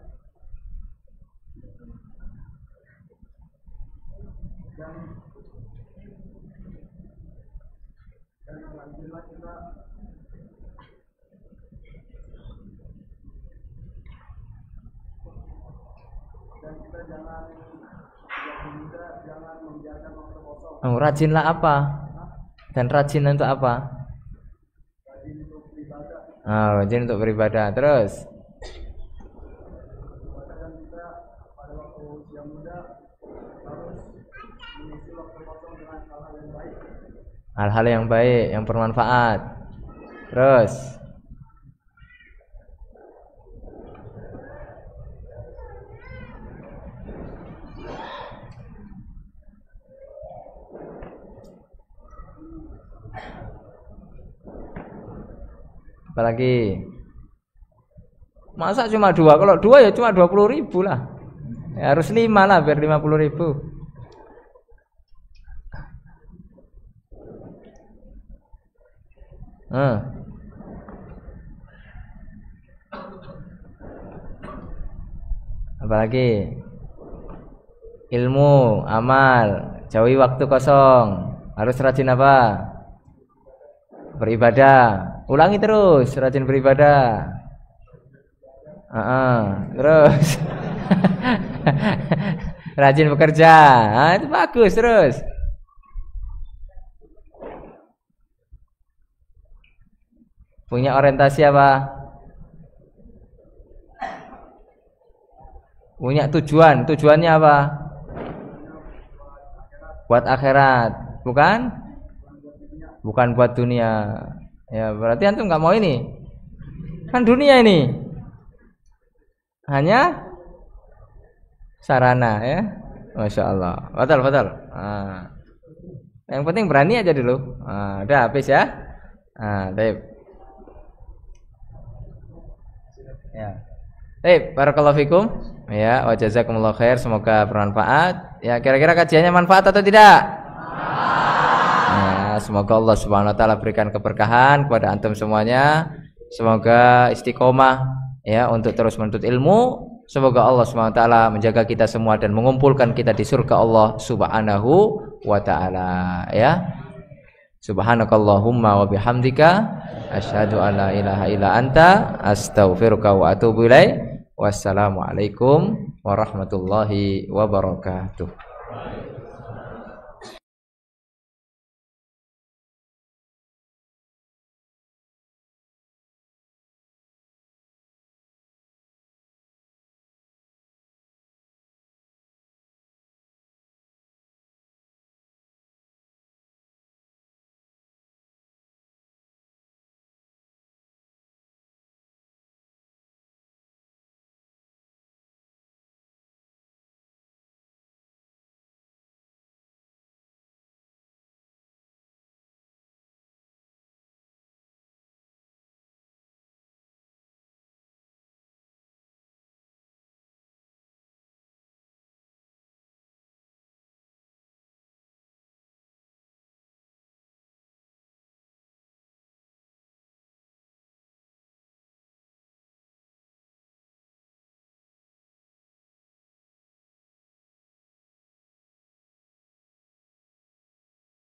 dan selanjutnya kita jangan membiarkan waktu kosong. Rajinlah apa? Dan rajin untuk apa? Rajin untuk beribadah. Rajin untuk beribadah. Terus Dan kita pada waktu usia muda harus mengisi waktu kosong dengan hal-hal yang baik. Hal-hal yang baik, yang bermanfaat. Terus apalagi? Masa cuma 2? Kalau 2 ya cuma 20.000 lah. Ya, harus 5 lah biar 50.000. Apalagi? Ilmu, amal, jauhi waktu kosong. Harus rajin apa? Beribadah. Ulangi terus, rajin beribadah. Terus rajin bekerja. Itu bagus. Terus punya orientasi apa? Punya tujuan. Tujuannya apa? Buat akhirat, bukan? Bukan buat dunia. Ya berarti antum nggak mau ini. Kan dunia ini hanya sarana ya. Masya Allah. Betul. Yang penting berani aja dulu. Udah habis ya. Baik. Ya. Baik, barakallahu fikum. Ya, wa jazakumullahu khair, semoga bermanfaat. Ya, kira-kira kajiannya manfaat atau tidak? Ya, semoga Allah Subhanahu wa taala berikan keberkahan kepada antum semuanya. Semoga istiqomah ya untuk terus menuntut ilmu. Semoga Allah Subhanahu wa taala menjaga kita semua dan mengumpulkan kita di surga Allah Subhanahu wa taala ya. Subhanakallahumma wa bihamdika asyhadu an la ilaha illa anta astaghfiruka wa atubu ilaik. Wassalamualaikum warahmatullahi wabarakatuh.